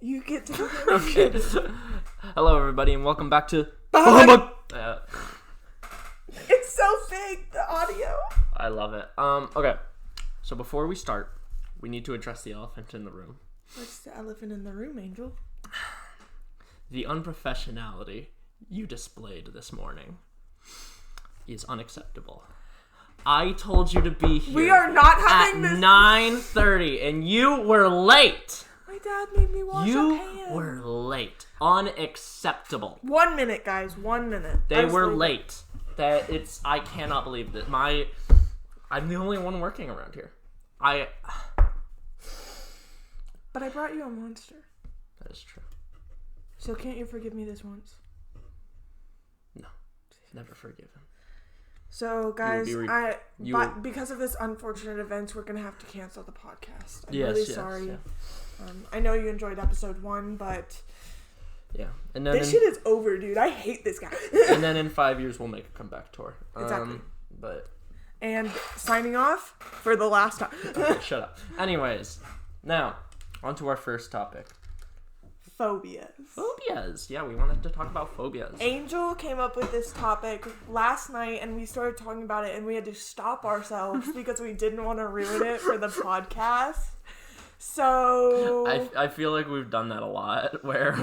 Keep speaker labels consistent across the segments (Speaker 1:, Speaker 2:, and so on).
Speaker 1: You get to
Speaker 2: Okay. Hello, everybody, and welcome back to
Speaker 1: BaHumBug.
Speaker 2: BaHumBug.
Speaker 1: It's so big, the audio.
Speaker 2: I love it. Okay. So before we start, we need to address the elephant in the room.
Speaker 1: What's the elephant in the room, Angel?
Speaker 2: The unprofessionality you displayed this morning is unacceptable. I told you to be here.
Speaker 1: We are not having
Speaker 2: at
Speaker 1: this
Speaker 2: 9:30, and you were late.
Speaker 1: My dad made me wash
Speaker 2: You
Speaker 1: up hands.
Speaker 2: were late. Unacceptable.
Speaker 1: 1 minute, guys. 1 minute.
Speaker 2: They were late. I cannot believe that I'm the only one working around here.
Speaker 1: But I brought you a monster.
Speaker 2: That is true.
Speaker 1: So can't you forgive me this once?
Speaker 2: No. Never forgive him.
Speaker 1: So, guys,
Speaker 2: but
Speaker 1: because of this unfortunate event, we're going to have to cancel the podcast. I'm
Speaker 2: yes,
Speaker 1: really sorry.
Speaker 2: Yeah.
Speaker 1: I know you enjoyed episode 1, but
Speaker 2: yeah. And then
Speaker 1: this shit is over, dude. I hate this guy.
Speaker 2: And then in 5 years, we'll make a comeback tour.
Speaker 1: Exactly.
Speaker 2: And
Speaker 1: signing off for the last time.
Speaker 2: Okay, shut up. Anyways, now, on to our first topic. Phobias. Yeah, we wanted to talk about phobias.
Speaker 1: Angel came up with this topic last night, and we started talking about it, and we had to stop ourselves because we didn't want to ruin it for the podcast. So
Speaker 2: I feel like we've done that a lot, where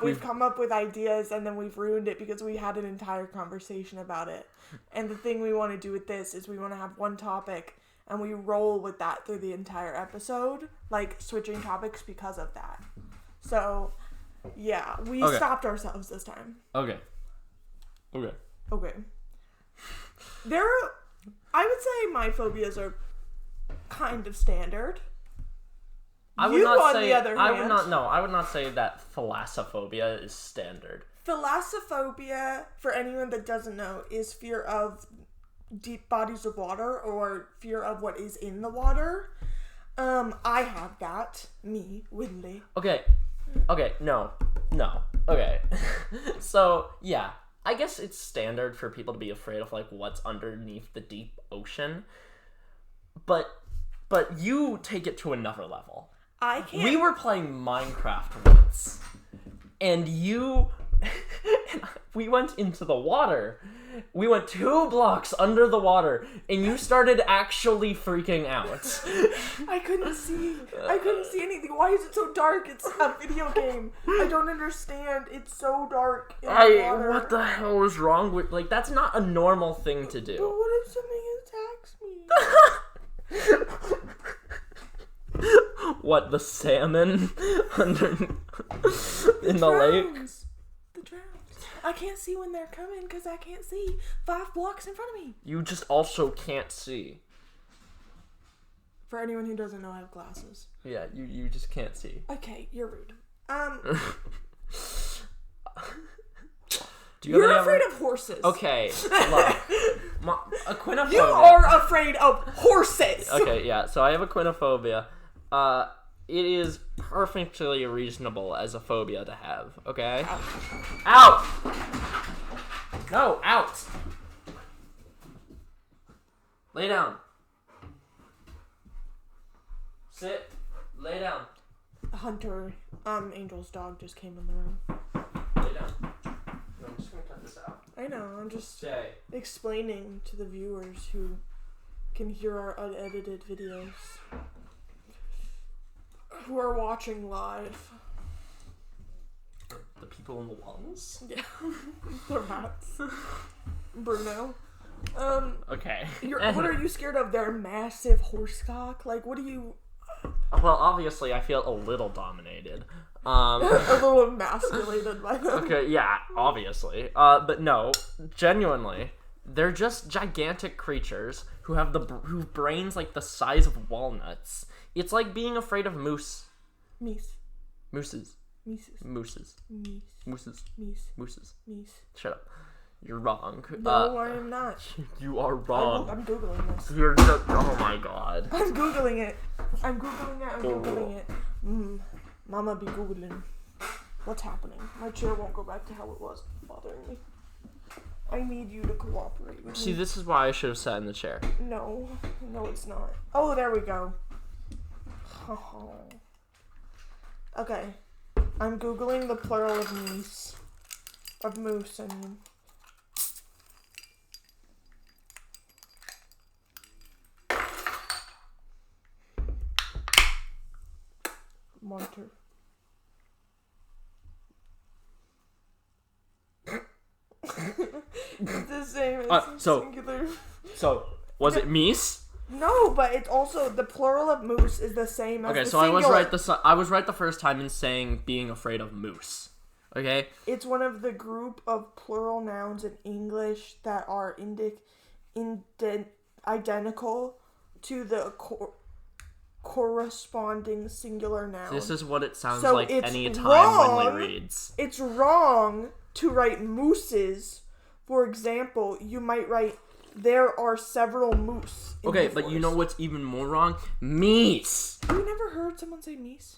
Speaker 1: we've come up with ideas, and then we've ruined it because we had an entire conversation about it. And the thing we want to do with this is we want to have one topic, and we roll with that through the entire episode, like switching topics because of that. So yeah, we stopped ourselves this time.
Speaker 2: Okay.
Speaker 1: I would say my phobias are kind of standard.
Speaker 2: I would not say that thalassophobia is standard.
Speaker 1: Thalassophobia, for anyone that doesn't know, is fear of deep bodies of water or fear of what is in the water. I have that. Me, Winley.
Speaker 2: Okay, no. Okay. So, yeah. I guess it's standard for people to be afraid of, like, what's underneath the deep ocean. But you take it to another level.
Speaker 1: I can't.
Speaker 2: We were playing Minecraft once, and we went into the water. We went 2 blocks under the water, and you started actually freaking out.
Speaker 1: I couldn't see anything. Why is it so dark? It's a video game. I don't understand. It's so dark in the water.
Speaker 2: What the hell is wrong with, like, that's not a normal thing to do.
Speaker 1: But what if something attacks me?
Speaker 2: What, the salmon in the lake?
Speaker 1: The drowns. I can't see when they're coming because I can't see 5 blocks in front of me.
Speaker 2: You just also can't see.
Speaker 1: For anyone who doesn't know, I have glasses.
Speaker 2: Yeah, you just can't see.
Speaker 1: Okay, you're rude. You're afraid of horses.
Speaker 2: Okay, look. Equinophobia.
Speaker 1: You are afraid of horses.
Speaker 2: Okay, yeah, so I have equinophobia. It is perfectly reasonable as a phobia to have, okay? Out! No, out! Lay down. Sit. Lay down.
Speaker 1: Hunter, Angel's dog just came in the room.
Speaker 2: Lay down. No, I'm just gonna cut this out.
Speaker 1: I know, I'm just
Speaker 2: Stay.
Speaker 1: explaining to the viewers who can hear our unedited videos. Who are watching live.
Speaker 2: The people in the walls?
Speaker 1: Yeah. The rats. Bruno.
Speaker 2: Okay.
Speaker 1: What are you scared of? Their massive horse cock? Like, what do you...
Speaker 2: Well, obviously, I feel a little dominated.
Speaker 1: A little emasculated by them.
Speaker 2: Okay, yeah, obviously. But no, genuinely, they're just gigantic creatures who have who've brains like the size of walnuts. It's like being afraid of moose.
Speaker 1: Mooses.
Speaker 2: Mooses. Shut up. You're wrong.
Speaker 1: No, I am not.
Speaker 2: You are wrong.
Speaker 1: I'm Googling this.
Speaker 2: You're just... Oh my god.
Speaker 1: I'm Googling it. Mama be Googling. What's happening? My chair won't go back to how it was. It's bothering me. I need you to cooperate with me.
Speaker 2: See, this is why I should have sat in the chair.
Speaker 1: No, it's not. Oh, there we go. Oh. Okay. I'm Googling the plural of moose. Of moose, I mean. Monitor. It's the same as singular.
Speaker 2: So, was it meese?
Speaker 1: No, but it's also the plural of moose is the same as the
Speaker 2: so
Speaker 1: singular.
Speaker 2: I was right the first time in saying being afraid of moose. Okay?
Speaker 1: It's one of the group of plural nouns in English that are identical to the corresponding singular noun.
Speaker 2: This is what it sounds
Speaker 1: so
Speaker 2: like
Speaker 1: it's
Speaker 2: any time
Speaker 1: wrong,
Speaker 2: Winley reads.
Speaker 1: It's wrong to write mooses. For example, you might write, there are several moose in the
Speaker 2: but
Speaker 1: forest.
Speaker 2: you know what's even more wrong? Meese!
Speaker 1: You never heard someone say meese?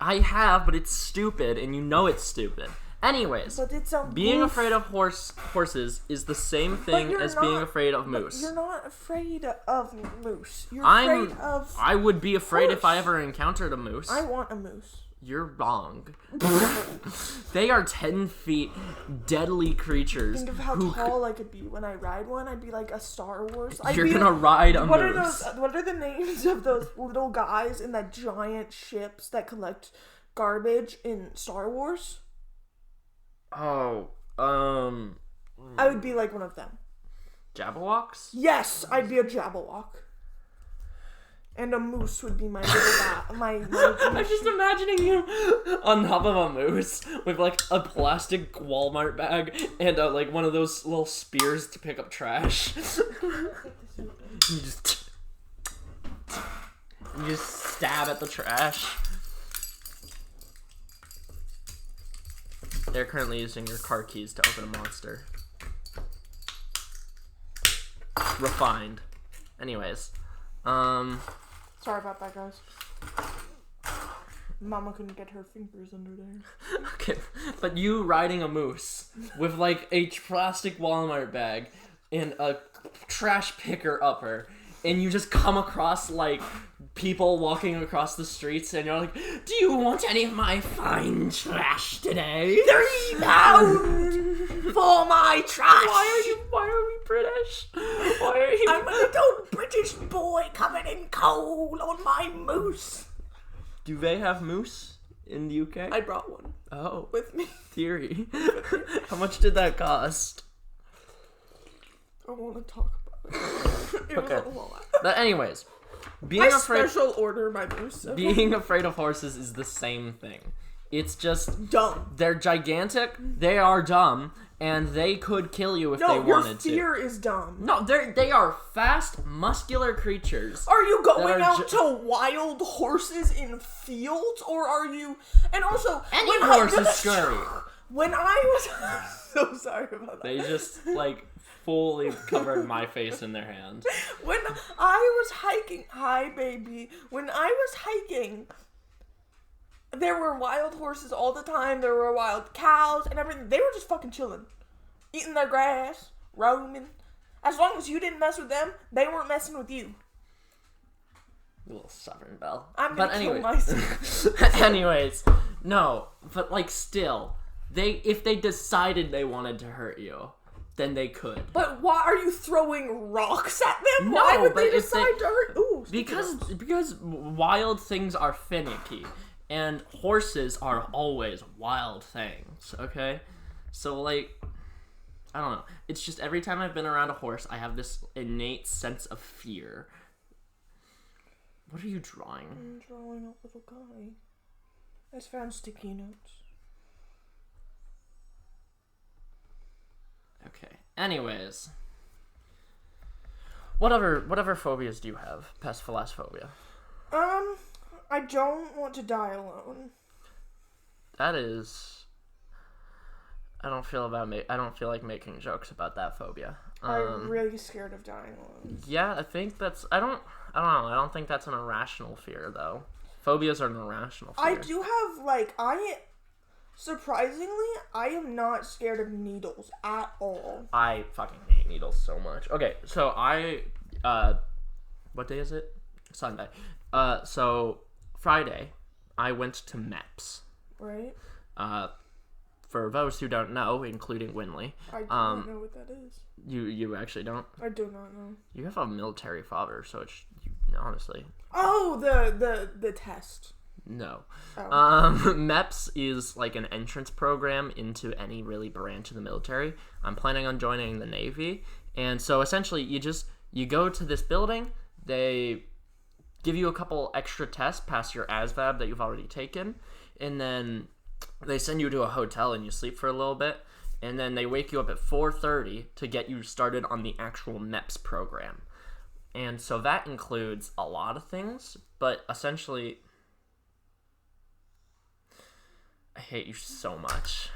Speaker 2: I have, but it's stupid, and you know it's stupid. Anyways,
Speaker 1: But it's a
Speaker 2: being
Speaker 1: moof.
Speaker 2: afraid of horses is the same thing as being afraid of moose.
Speaker 1: You're not afraid of moose. You're afraid of
Speaker 2: I would be afraid
Speaker 1: horse.
Speaker 2: if I ever encountered a moose.
Speaker 1: I want a moose.
Speaker 2: You're wrong. They are 10 feet, deadly creatures.
Speaker 1: Think of how tall I could be when I ride one. I'd be like a Star Wars.
Speaker 2: You're gonna ride a moose.
Speaker 1: What are the names of those little guys in the giant ships that collect garbage in Star Wars?
Speaker 2: Oh,
Speaker 1: I would be like one of them.
Speaker 2: Jabberwocks?
Speaker 1: Yes, I'd be a Jabberwock. And a moose would be my little
Speaker 2: I'm just imagining you on top of a moose with like a plastic Walmart bag and like one of those little spears to pick up trash. you just stab at the trash. They're currently using your car keys to open a monster. Refined. Anyways,
Speaker 1: Sorry about that, guys. Mama couldn't get her fingers under there.
Speaker 2: Okay, but you riding a moose with like a plastic Walmart bag and a trash picker upper, and you just come across like people walking across the streets, and you're like, "Do you want any of my fine trash today? £3 for my trash." Why are we British? Why are you?
Speaker 1: I'm a little British boy coming in cold on my moose.
Speaker 2: Do they have moose in the UK?
Speaker 1: I brought one
Speaker 2: Oh,
Speaker 1: with me.
Speaker 2: theory. How much did that cost?
Speaker 1: I want to talk about it. It was a lot.
Speaker 2: But anyways,
Speaker 1: I special order my moose. Okay?
Speaker 2: being afraid of horses is the same thing. It's just
Speaker 1: dumb.
Speaker 2: They're gigantic. They are dumb, and they could kill you if they wanted to.
Speaker 1: No, your fear is dumb.
Speaker 2: No, they are fast, muscular creatures.
Speaker 1: Are you going out to wild horses in fields, or are you? And also,
Speaker 2: any horse is scary.
Speaker 1: When I was so sorry about that.
Speaker 2: They just like fully covered my face in their hand.
Speaker 1: When I was hiking, hi baby. When I was hiking, there were wild horses all the time. There were wild cows and everything. They were just fucking chilling, eating their grass, roaming. As long as you didn't mess with them, they weren't messing with you.
Speaker 2: You little stubborn bell.
Speaker 1: I'm gonna kill myself.
Speaker 2: Anyways, no, but like still, if they decided they wanted to hurt you, then they could.
Speaker 1: But why are you throwing rocks at them?
Speaker 2: No,
Speaker 1: why would
Speaker 2: but
Speaker 1: they
Speaker 2: if
Speaker 1: decide to hurt? Ooh,
Speaker 2: because wild things are finicky, and horses are always wild things. Okay, so like, I don't know. It's just every time I've been around a horse, I have this innate sense of fear. What are you drawing?
Speaker 1: I'm drawing a little guy. I just found sticky notes.
Speaker 2: Okay. Anyways, whatever phobias do you have? Pastiphilasphobia.
Speaker 1: I don't want to die alone.
Speaker 2: That is. I don't feel like making jokes about that phobia.
Speaker 1: I'm really scared of dying alone.
Speaker 2: Yeah, I think that's. I don't know. I don't think that's an irrational fear though. Phobias are an irrational fear.
Speaker 1: I do have surprisingly, I am not scared of needles at all.
Speaker 2: I fucking hate needles so much. Okay, so what day is it? Sunday. So Friday, I went to MEPS.
Speaker 1: Right?
Speaker 2: For those who don't know, including Winley,
Speaker 1: I do not know what that is.
Speaker 2: you actually don't?
Speaker 1: I do not know.
Speaker 2: You have a military father, so it's honestly.
Speaker 1: Oh, the test.
Speaker 2: No.
Speaker 1: Oh.
Speaker 2: MEPS is like an entrance program into any really branch of the military. I'm planning on joining the Navy, and so essentially you go to this building. They give you a couple extra tests past your ASVAB that you've already taken, and then they send you to a hotel and you sleep for a little bit, and then they wake you up at 4:30 to get you started on the actual MEPS program. And so that includes a lot of things, but essentially, I hate you so much.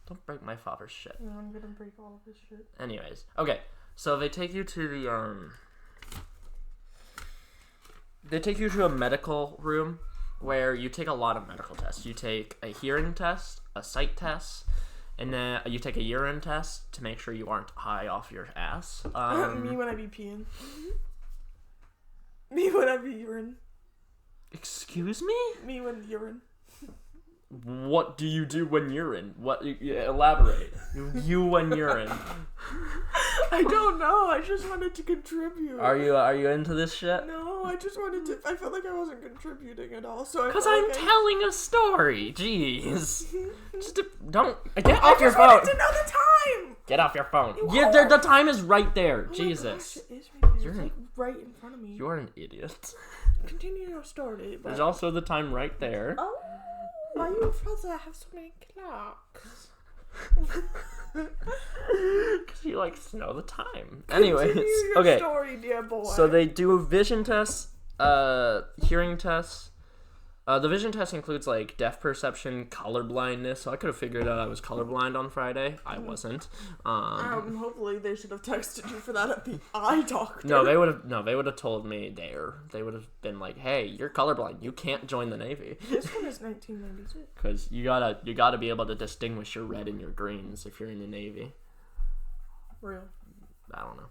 Speaker 2: Don't break my father's shit.
Speaker 1: No, I'm gonna break all of his shit.
Speaker 2: Anyways, okay, so they take you to the They take you to a medical room where you take a lot of medical tests. You take a hearing test, a sight test, and then you take a urine test to make sure you aren't high off your ass.
Speaker 1: Me when I be peeing. Me when I be urine.
Speaker 2: Excuse me?
Speaker 1: Me when urine.
Speaker 2: What do you do when urine? What? Elaborate. You when urine.
Speaker 1: I don't know. I just wanted to contribute.
Speaker 2: Are you into this shit?
Speaker 1: No, I just wanted to. I felt like I wasn't contributing at all. So
Speaker 2: because I'm telling a story. Jeez. Don't get off your phone.
Speaker 1: I just wanted to know the time.
Speaker 2: Get off your phone. The time is right there.
Speaker 1: Oh
Speaker 2: Jesus.
Speaker 1: My gosh, it is right there. It's like right in front of me.
Speaker 2: You're an idiot.
Speaker 1: Continue your story.
Speaker 2: There's also the time right there.
Speaker 1: Oh, why you father have so many clocks?
Speaker 2: Because you like to know the time. Anyways, okay.
Speaker 1: Story, dear boy.
Speaker 2: So they do vision tests, hearing tests. The vision test includes like depth perception, color blindness. So I could have figured out I was colorblind on Friday. I wasn't.
Speaker 1: Hopefully they should have texted you for that at the eye doctor.
Speaker 2: No, they would have told me there. They would have been like, "Hey, you're colorblind. You can't join the Navy."
Speaker 1: This one is 1996.
Speaker 2: Because you gotta be able to distinguish your red and your greens if you're in the Navy.
Speaker 1: Real.
Speaker 2: I don't know.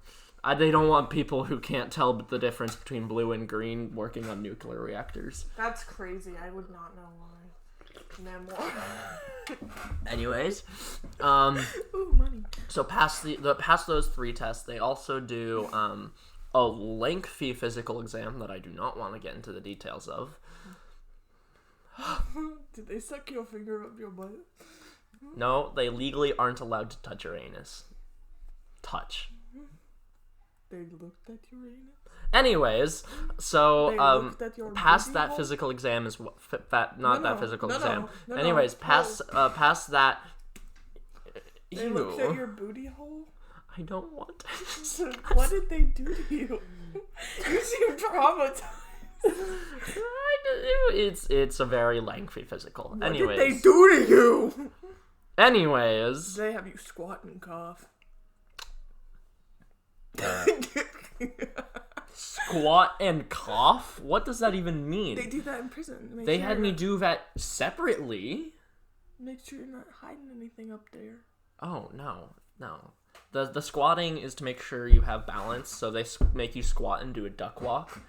Speaker 2: They don't want people who can't tell the difference between blue and green working on nuclear reactors.
Speaker 1: That's crazy. I would not know why. Memoir.
Speaker 2: Anyways,
Speaker 1: ooh, money.
Speaker 2: So past those 3 tests, they also do a lengthy physical exam that I do not want to get into the details of.
Speaker 1: Did they suck your finger up your butt?
Speaker 2: No, they legally aren't allowed to touch your anus. Touch.
Speaker 1: They looked at your anus?
Speaker 2: Anyways, so past that
Speaker 1: hole?
Speaker 2: Physical exam is physical exam.
Speaker 1: No,
Speaker 2: Anyways, past that.
Speaker 1: They looked at your booty hole?
Speaker 2: I don't want to.
Speaker 1: What did they do to you? You seem traumatized.
Speaker 2: It's a very lengthy physical.
Speaker 1: What
Speaker 2: Anyways,
Speaker 1: did they do to you?
Speaker 2: Anyways,
Speaker 1: they have you squat and cough.
Speaker 2: Squat and cough? What does that even mean?
Speaker 1: They do that in prison.
Speaker 2: They had me do that separately.
Speaker 1: Make sure you're not hiding anything up there.
Speaker 2: Oh, no. The squatting is to make sure you have balance, so they make you squat and do a duck walk.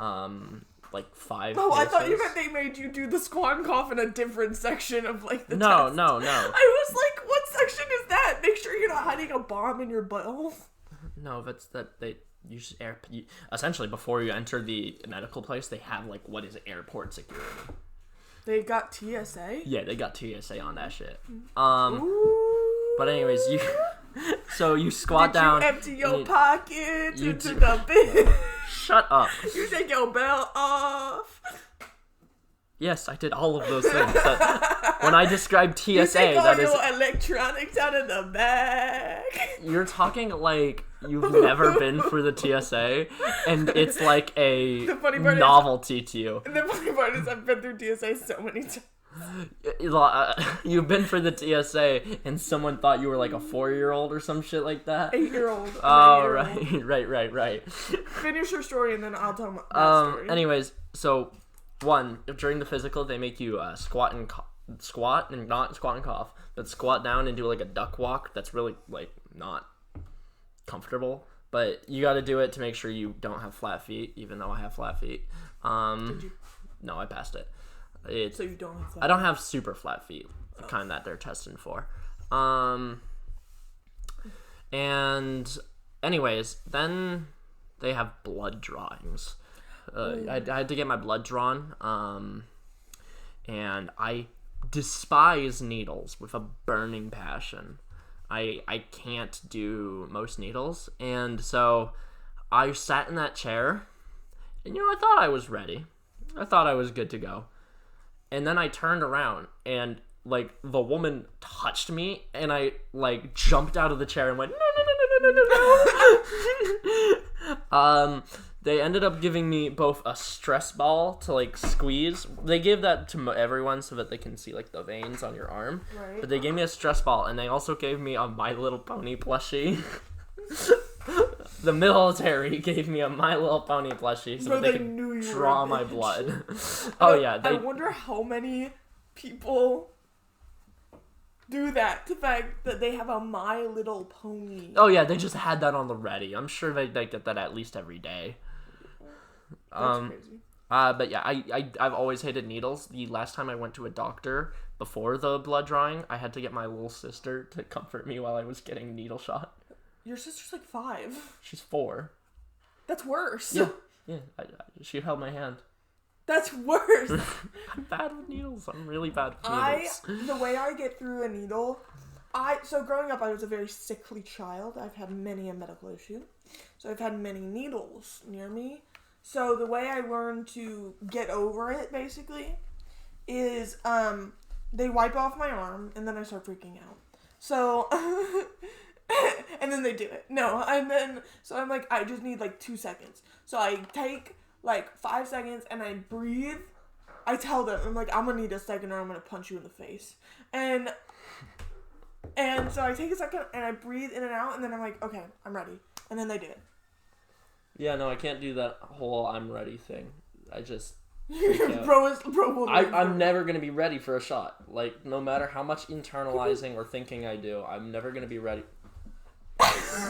Speaker 2: Like 5
Speaker 1: Oh,
Speaker 2: paces.
Speaker 1: I thought you meant they made you do the squat and cough in a different section of like the
Speaker 2: No.
Speaker 1: test. I was like, what section is that? Make sure you're not hiding a bomb in your butthole.
Speaker 2: No, that's that they use essentially before you enter the medical place, they have like what is airport security.
Speaker 1: They got TSA?
Speaker 2: Yeah, they got TSA on that shit.
Speaker 1: Ooh.
Speaker 2: But anyways, you squat down.
Speaker 1: You empty your pockets into the bin.
Speaker 2: Shut up.
Speaker 1: You take your belt off.
Speaker 2: Yes, I did all of those things. When I described TSA,
Speaker 1: you take all
Speaker 2: that
Speaker 1: your
Speaker 2: is
Speaker 1: electronics out of the bag.
Speaker 2: You're talking like you've never been through the TSA, and it's like a novelty to you.
Speaker 1: The funny part is I've been through TSA so many times.
Speaker 2: You've been for the TSA, and someone thought you were like a 4-year-old or some shit like that.
Speaker 1: 8-year-old.
Speaker 2: Oh, right.
Speaker 1: Finish your story, and then I'll tell my story.
Speaker 2: Anyways, so during the physical, they make you squat and not squat and cough, but squat down and do like a duck walk. That's really like not comfortable. But you got to do it to make sure you don't have flat feet, even though I have flat feet.
Speaker 1: Did you?
Speaker 2: No, I passed it.
Speaker 1: So you don't have flat
Speaker 2: I don't have super flat feet, the kind that they're testing for. And anyways, then they have blood drawings. I had to get my blood drawn. And I despise needles with a burning passion. I can't do most needles. And so I sat in that chair, and I thought I was ready. I thought I was good to go. And then I turned around, and like the woman touched me, and I like jumped out of the chair and went, no. They ended up giving me both a stress ball to like squeeze. They give that to everyone so that they can see like the veins on your arm.
Speaker 1: Right.
Speaker 2: But they gave me a stress ball, and they also gave me a My Little Pony plushie. The military gave me a My Little Pony plushie so that they could draw my blood. Oh yeah.
Speaker 1: I wonder how many people do that. The fact that they have a My Little Pony.
Speaker 2: Oh yeah, they just had that on the ready. I'm sure they get that at least every day.
Speaker 1: That's crazy.
Speaker 2: But yeah, I've always hated needles. The last time I went to a doctor before the blood drawing, I had to get my little sister to comfort me while I was getting needle shot.
Speaker 1: Your sister's like 5.
Speaker 2: She's 4.
Speaker 1: That's worse.
Speaker 2: Yeah. She held my hand.
Speaker 1: That's worse.
Speaker 2: I'm bad with needles. I'm really bad with needles.
Speaker 1: The way I get through a needle, so growing up I was a very sickly child. I've had many a medical issue. So I've had many needles near me. So the way I learned to get over it, basically, is they wipe off my arm, and then I start freaking out. So, and then they do it. No, and then, so I'm like, I just need like 2 seconds. So I take like 5 seconds, and I breathe. I tell them, I'm like, I'm going to need a second, or I'm going to punch you in the face. And so I take a second, and I breathe in and out, and then I'm like, okay, I'm ready. And then they do it.
Speaker 2: Yeah, no, I can't do that whole I'm ready thing. I just I'm never going to be ready for a shot. Like, no matter how much internalizing or thinking I do, I'm never going to be ready.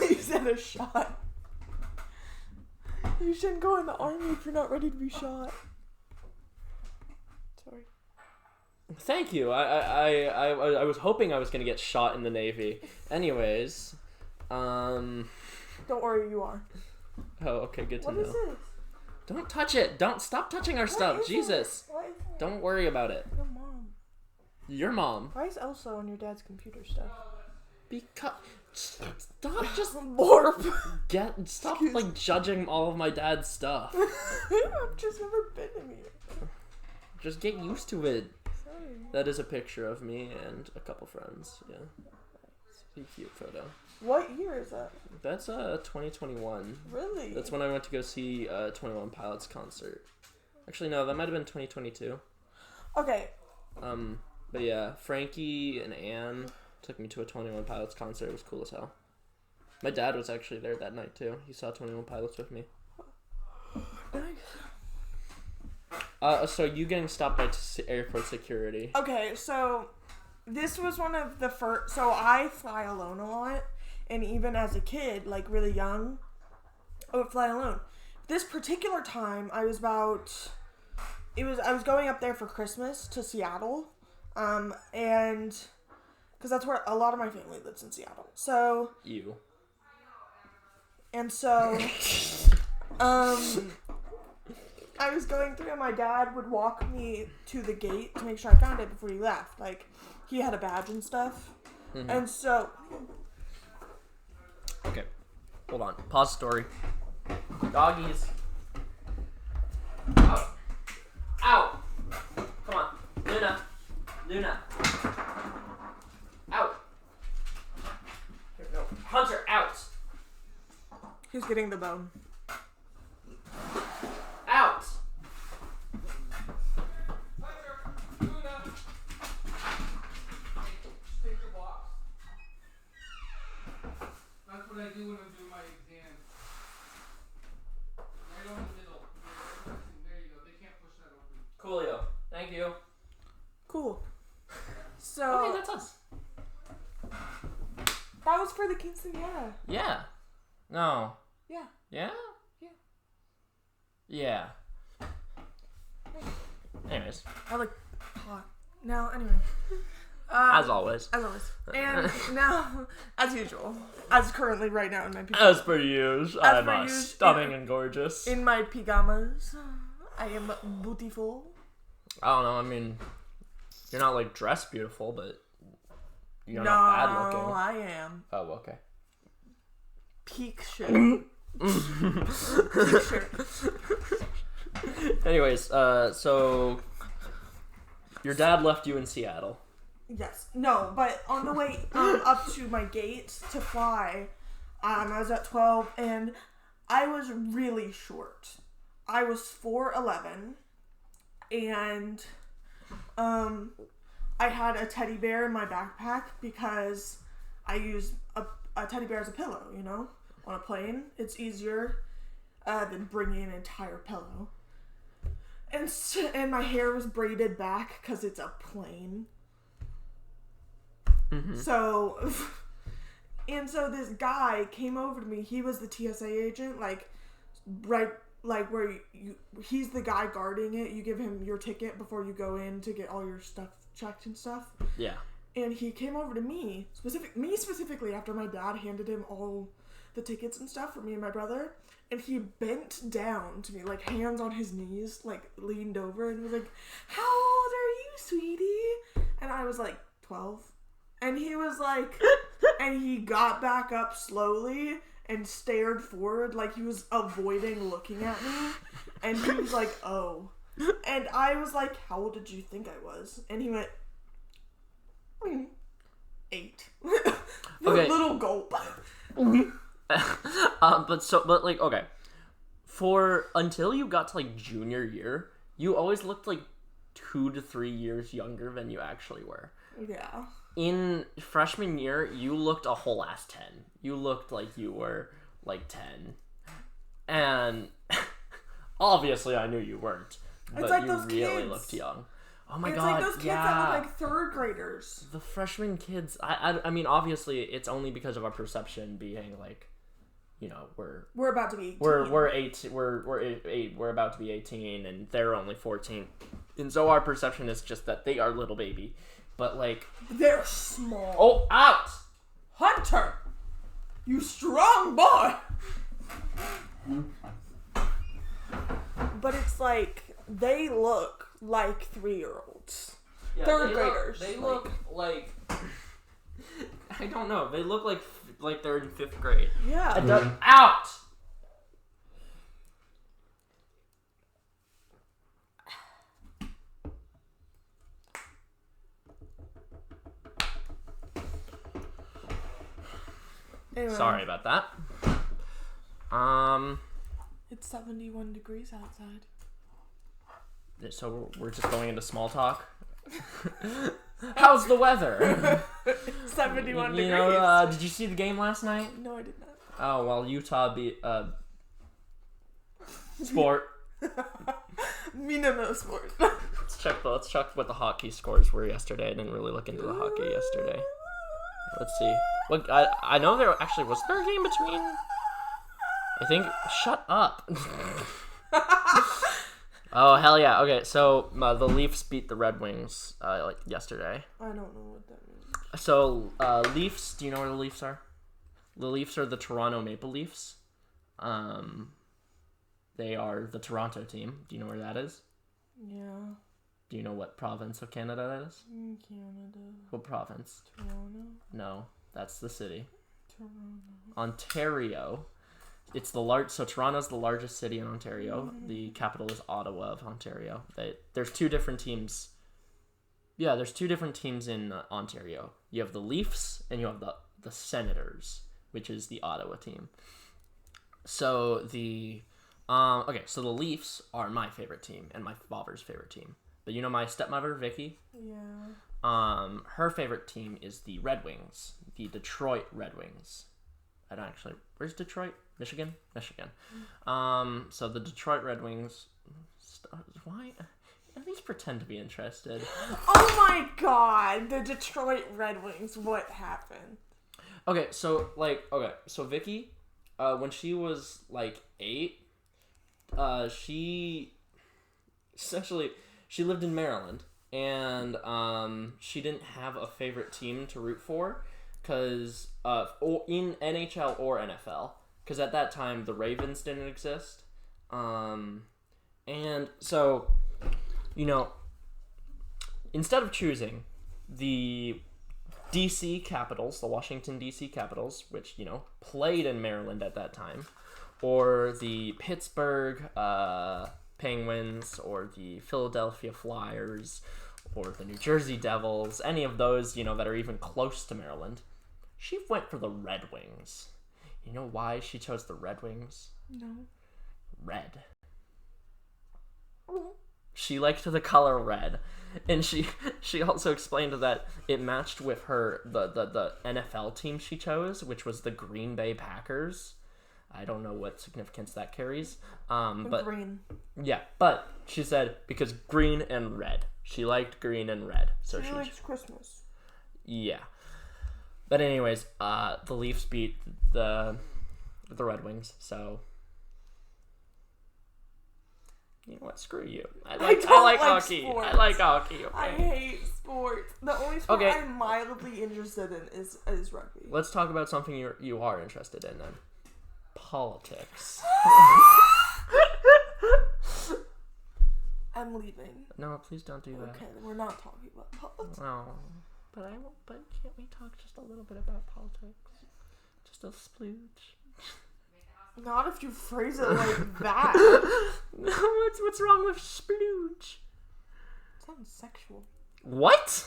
Speaker 1: You said a shot. You shouldn't go in the army if you're not ready to be shot. Sorry.
Speaker 2: Thank you. I was hoping I was going to get shot in the Navy. Anyways,
Speaker 1: Don't worry, you are.
Speaker 2: Oh, okay, good to know.
Speaker 1: What is this?
Speaker 2: Don't touch it. Don't stop touching our stuff. Jesus.
Speaker 1: What is it?
Speaker 2: Don't worry about it.
Speaker 1: Your mom.
Speaker 2: Your mom.
Speaker 1: Why is Elsa on your dad's computer stuff?
Speaker 2: Because stop just stop like judging all of my dad's stuff.
Speaker 1: I've just never been in here.
Speaker 2: Just get used to it.
Speaker 1: Sorry.
Speaker 2: That is a picture of me and a couple friends. Yeah. It's a cute photo.
Speaker 1: What year is that?
Speaker 2: That's 2021.
Speaker 1: Really?
Speaker 2: That's when I went to go see 21 Pilots concert. Actually, no, that might have been 2022.
Speaker 1: Okay.
Speaker 2: But yeah, Frankie and Anne took me to a 21 Pilots concert. It was cool as hell. My dad was actually there that night too. He saw 21 Pilots with me.
Speaker 1: Nice.
Speaker 2: So you getting stopped by airport security?
Speaker 1: Okay, so this was one of the first. So I fly alone a lot. And even as a kid, like really young, I would fly alone. This particular time, I was going up there for Christmas to Seattle, and because that's where a lot of my family lives in Seattle. So
Speaker 2: you.
Speaker 1: And so, I was going through, and my dad would walk me to the gate to make sure I found it before he left. Like, he had a badge and stuff, and so.
Speaker 2: Okay, hold on. Pause story. Doggies. Out. Out. Come on. Luna. Out. Here we go. Hunter, out.
Speaker 1: He's getting the bone.
Speaker 2: Out.
Speaker 3: That's what I do when I'm doing my exam. Right on the middle. There you go. They can't push that open.
Speaker 2: Coolio. Thank you.
Speaker 1: Cool. So.
Speaker 2: Okay, that's us.
Speaker 1: That was for the Kingston, yeah.
Speaker 2: Yeah. No. Yeah? Yeah. Anyways.
Speaker 1: I like hot. Now, anyway.
Speaker 2: As always.
Speaker 1: As always. And now, as usual, as currently right now in my pajamas.
Speaker 2: As per usual, I'm stunning and gorgeous.
Speaker 1: In my pajamas, I am beautiful.
Speaker 2: I don't know, I mean, you're not, like, dressed beautiful, but you're not bad looking.
Speaker 1: No, I am.
Speaker 2: Oh, okay.
Speaker 1: Peak shit. Peak shit.
Speaker 2: Anyways, so your dad left you in Seattle.
Speaker 1: Yes. No, but on the way up to my gate to fly, I was at 12 and I was really short. I was 4'11", and I had a teddy bear in my backpack because I use a teddy bear as a pillow, you know? On a plane, it's easier than bringing an entire pillow. And my hair was braided back because it's a plane.
Speaker 2: Mm-hmm.
Speaker 1: So this guy came over to me. He was the TSA agent, where he's the guy guarding it. You give him your ticket before you go in to get all your stuff checked and stuff.
Speaker 2: Yeah.
Speaker 1: And he came over to me specifically after my dad handed him all the tickets and stuff for me and my brother, and he bent down to me, like hands on his knees, like leaned over and was like, "How old are you, sweetie?" And I was like 12. And he was like, and he got back up slowly and stared forward like he was avoiding looking at me. And he was like, "Oh." And I was like, "How old did you think I was?" And he went, 8.
Speaker 2: Okay.
Speaker 1: Little gulp.
Speaker 2: But like, okay. Until you got to like junior year, you always looked like 2 to 3 years younger than you actually were.
Speaker 1: Yeah.
Speaker 2: In freshman year, you looked a whole ass 10. You looked like you were like 10. And obviously I knew you weren't. But
Speaker 1: like
Speaker 2: you
Speaker 1: those
Speaker 2: really
Speaker 1: kids.
Speaker 2: looked young. Oh my
Speaker 1: It's
Speaker 2: god.
Speaker 1: like those kids that look like 3rd graders.
Speaker 2: The freshman kids, I mean, obviously it's only because of our perception being like, you know,
Speaker 1: we're about to be 18.
Speaker 2: we're about to be 18 and they're only 14. And so our perception is just that they are little baby. But like,
Speaker 1: they're small.
Speaker 2: oh, out!
Speaker 1: Hunter, you strong boy. But it's like they look like 3-year-olds.
Speaker 2: Yeah,
Speaker 1: 3rd graders.
Speaker 2: They look like I don't know. They look like they're in 5th grade.
Speaker 1: Yeah.
Speaker 2: Out!
Speaker 1: Anyway,
Speaker 2: Sorry about that.
Speaker 1: it's 71 degrees outside.
Speaker 2: So we're just going into small talk. How's the weather?
Speaker 1: 71
Speaker 2: You
Speaker 1: degrees.
Speaker 2: know, did you see the game last night?
Speaker 1: No, I did not.
Speaker 2: Oh, well, Utah beat sport.
Speaker 1: Me no sport.
Speaker 2: Let's check what the hockey scores were yesterday. I didn't really look into the hockey yesterday. Let's see. What I know there actually was there a game between. I think. Shut up. Oh hell yeah! Okay, so the Leafs beat the Red Wings like yesterday.
Speaker 1: I don't know what that means.
Speaker 2: So Leafs. Do you know where the Leafs are? The Leafs are the Toronto Maple Leafs. They are the Toronto team. Do you know where that is?
Speaker 1: Yeah.
Speaker 2: Do you know what province of Canada that is?
Speaker 1: Canada.
Speaker 2: What province?
Speaker 1: Toronto.
Speaker 2: No, that's the city.
Speaker 1: Toronto.
Speaker 2: Ontario. It's so Toronto's the largest city in Ontario. The capital is Ottawa of Ontario. There's 2 different teams. Yeah, there's 2 different teams in Ontario. You have the Leafs and you have the Senators, which is the Ottawa team. So the so the Leafs are my favorite team and my father's favorite team. But you know my stepmother, Vicky?
Speaker 1: Yeah.
Speaker 2: Her favorite team is the Red Wings, the Detroit Red Wings. I don't actually. Where's Detroit? Michigan. So the Detroit Red Wings. Why? At least pretend to be interested.
Speaker 1: Oh my god, the Detroit Red Wings. What happened?
Speaker 2: Okay, so Vicky when she was like 8, she essentially she lived in Maryland, and she didn't have a favorite team to root for, because in NHL or NFL, because at that time the Ravens didn't exist, and so, instead of choosing the DC Capitals, the Washington DC Capitals, which, played in Maryland at that time, or the Pittsburgh Penguins, or the Philadelphia Flyers, or the New Jersey Devils, any of those, that are even close to Maryland, she went for the Red Wings. You know why she chose the Red Wings?
Speaker 1: No.
Speaker 2: Red. She liked the color red, and she also explained that it matched with her the NFL team she chose, which was the Green Bay Packers. I don't know what significance that carries. But
Speaker 1: green.
Speaker 2: Yeah, but she said because green and red. She liked green and red, so
Speaker 1: she likes Christmas.
Speaker 2: Yeah, but anyways, the Leafs beat the Red Wings, so. You know what? Screw you. I like hockey.
Speaker 1: Sports.
Speaker 2: I like hockey. Okay.
Speaker 1: I hate sports. The only sport I'm mildly interested in is rugby.
Speaker 2: Let's talk about something you are interested in then. Politics.
Speaker 1: I'm leaving.
Speaker 2: No, please don't do that.
Speaker 1: Okay, then we're not talking about politics.
Speaker 2: No, but can't we talk just a little bit about politics? Just a splooge.
Speaker 1: Not if you phrase it like that.
Speaker 2: What's wrong with splooge?
Speaker 1: It sounds sexual.
Speaker 2: What?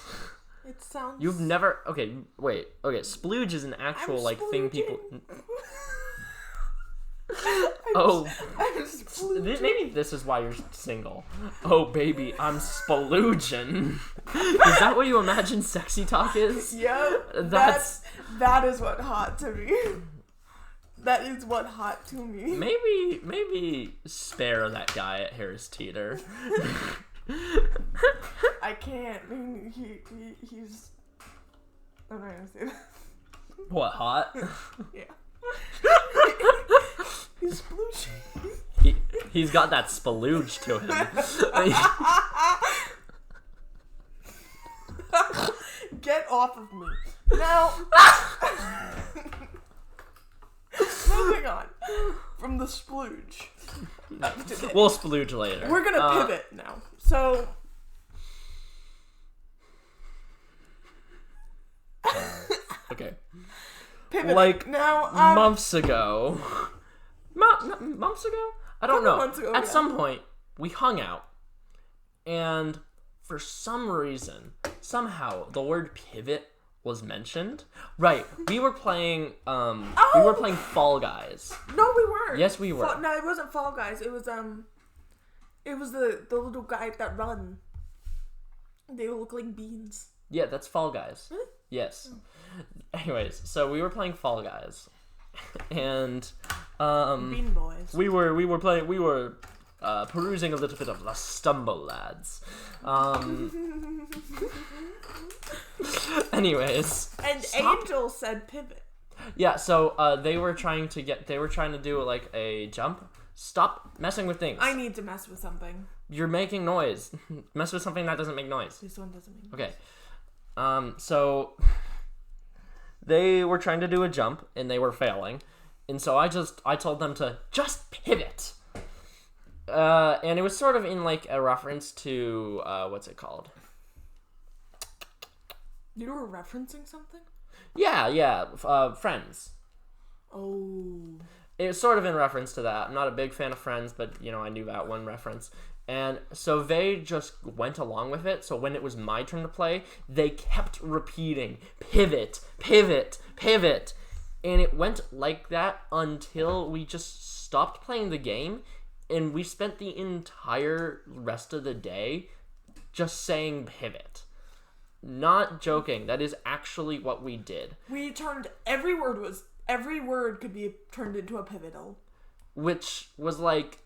Speaker 1: It sounds...
Speaker 2: You've never... Okay, wait. Okay, splooge is an actual, thing people... I'm maybe this is why you're single. Oh, baby, I'm sploogin'. Is that what you imagine sexy talk is?
Speaker 1: Yep. That is what hot to me. That is what hot to me.
Speaker 2: Maybe spare that guy at Harris Teeter.
Speaker 1: I can't. I mean, he's... I'm not gonna say that.
Speaker 2: What, hot?
Speaker 1: Yeah. He's splooging.
Speaker 2: He's got that spalooge to him.
Speaker 1: Get off of me. Now... Moving on from the splooge.
Speaker 2: We'll splooge later.
Speaker 1: We're gonna pivot now. So,
Speaker 2: okay.
Speaker 1: Pivot.
Speaker 2: Like
Speaker 1: now,
Speaker 2: months ago. Months ago? I don't know.
Speaker 1: Months ago,
Speaker 2: At some point, we hung out, and for some reason, somehow, the word pivot was mentioned. Right. We were playing we were playing Fall Guys.
Speaker 1: No, we weren't.
Speaker 2: Yes, we were.
Speaker 1: No, it wasn't Fall Guys. It was the little guys that run. They look like beans.
Speaker 2: Yeah, that's Fall Guys.
Speaker 1: Really?
Speaker 2: Yes. Anyways, so we were playing Fall Guys. And
Speaker 1: Bean Boys.
Speaker 2: We were perusing a little bit of the Stumble Lads. Anyways.
Speaker 1: And Angel said pivot.
Speaker 2: Yeah, so they were trying to do like a jump. Stop messing with things.
Speaker 1: I need to mess with something.
Speaker 2: You're making noise. Mess with something that doesn't make noise.
Speaker 1: This one doesn't make noise.
Speaker 2: Okay. So they were trying to do a jump and they were failing. And so I told them to just pivot. And it was sort of in like a reference to what's it called?
Speaker 1: You were referencing something?
Speaker 2: Yeah, Friends.
Speaker 1: Oh.
Speaker 2: It was sort of in reference to that. I'm not a big fan of Friends, but I knew that one reference. And so they just went along with it. So when it was my turn to play, they kept repeating, pivot, pivot, pivot. And it went like that until we just stopped playing the game. And we spent the entire rest of the day just saying pivot. Not joking. That is actually what we did.
Speaker 1: We turned every word could be turned into a pivotal.
Speaker 2: Which was like...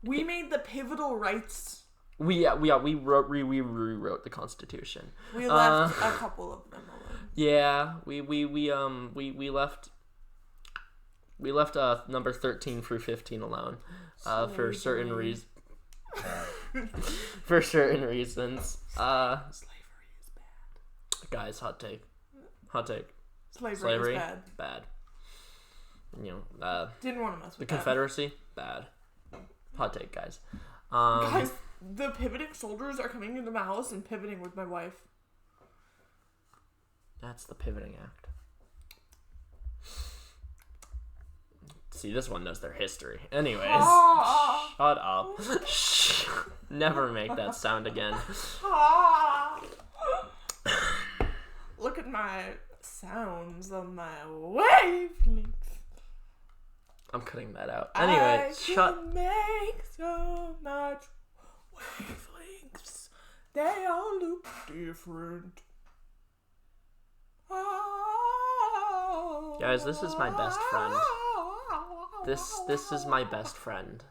Speaker 1: We made the pivotal rights.
Speaker 2: We rewrote the Constitution.
Speaker 1: We left a couple of them alone.
Speaker 2: Yeah, we left We left number 13 through 15 alone for certain reasons. For certain reasons.
Speaker 1: Slavery is bad.
Speaker 2: Guys, hot take. Hot take.
Speaker 1: Slavery is bad.
Speaker 2: Bad. You know,
Speaker 1: didn't want to mess with
Speaker 2: the
Speaker 1: that.
Speaker 2: Confederacy, bad. Hot take, guys.
Speaker 1: Guys, the pivoting soldiers are coming into my house and pivoting with my wife.
Speaker 2: That's the pivoting act. See, this one knows their history. Anyways, shut up. Shh. Never make that sound again.
Speaker 1: Look at my sounds on my wavelengths.
Speaker 2: I'm cutting that out. Anyway,
Speaker 1: I can make so much wavelengths. They all look different.
Speaker 2: Guys, this is my best friend. This is my best friend.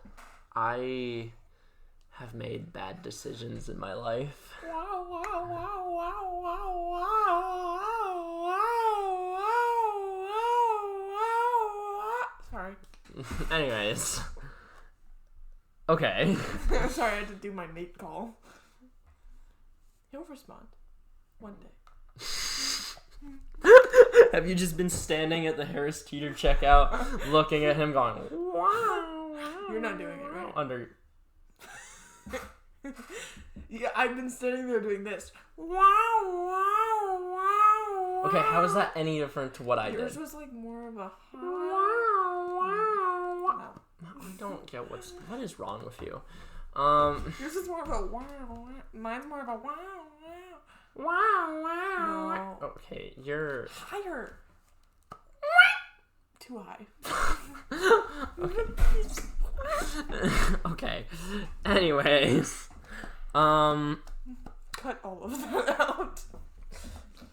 Speaker 2: I have made bad decisions in my life.
Speaker 1: Sorry.
Speaker 2: Anyways. Okay.
Speaker 1: Sorry, I had to do my mate call. He'll respond. One day.
Speaker 2: Have you just been standing at the Harris Teeter checkout, looking at him going, wow.
Speaker 1: You're not doing it, right?
Speaker 2: Under.
Speaker 1: Yeah, I've been standing there doing this.
Speaker 2: Okay, how is that any different to what I
Speaker 1: Yours
Speaker 2: did?
Speaker 1: was like more of a
Speaker 2: I don't get what is wrong with you.
Speaker 1: Yours is more of a wow. Mine's more of a wow. No.
Speaker 2: Okay, you're
Speaker 1: Higher. Too high.
Speaker 2: okay. Anyways,
Speaker 1: Cut all of that out.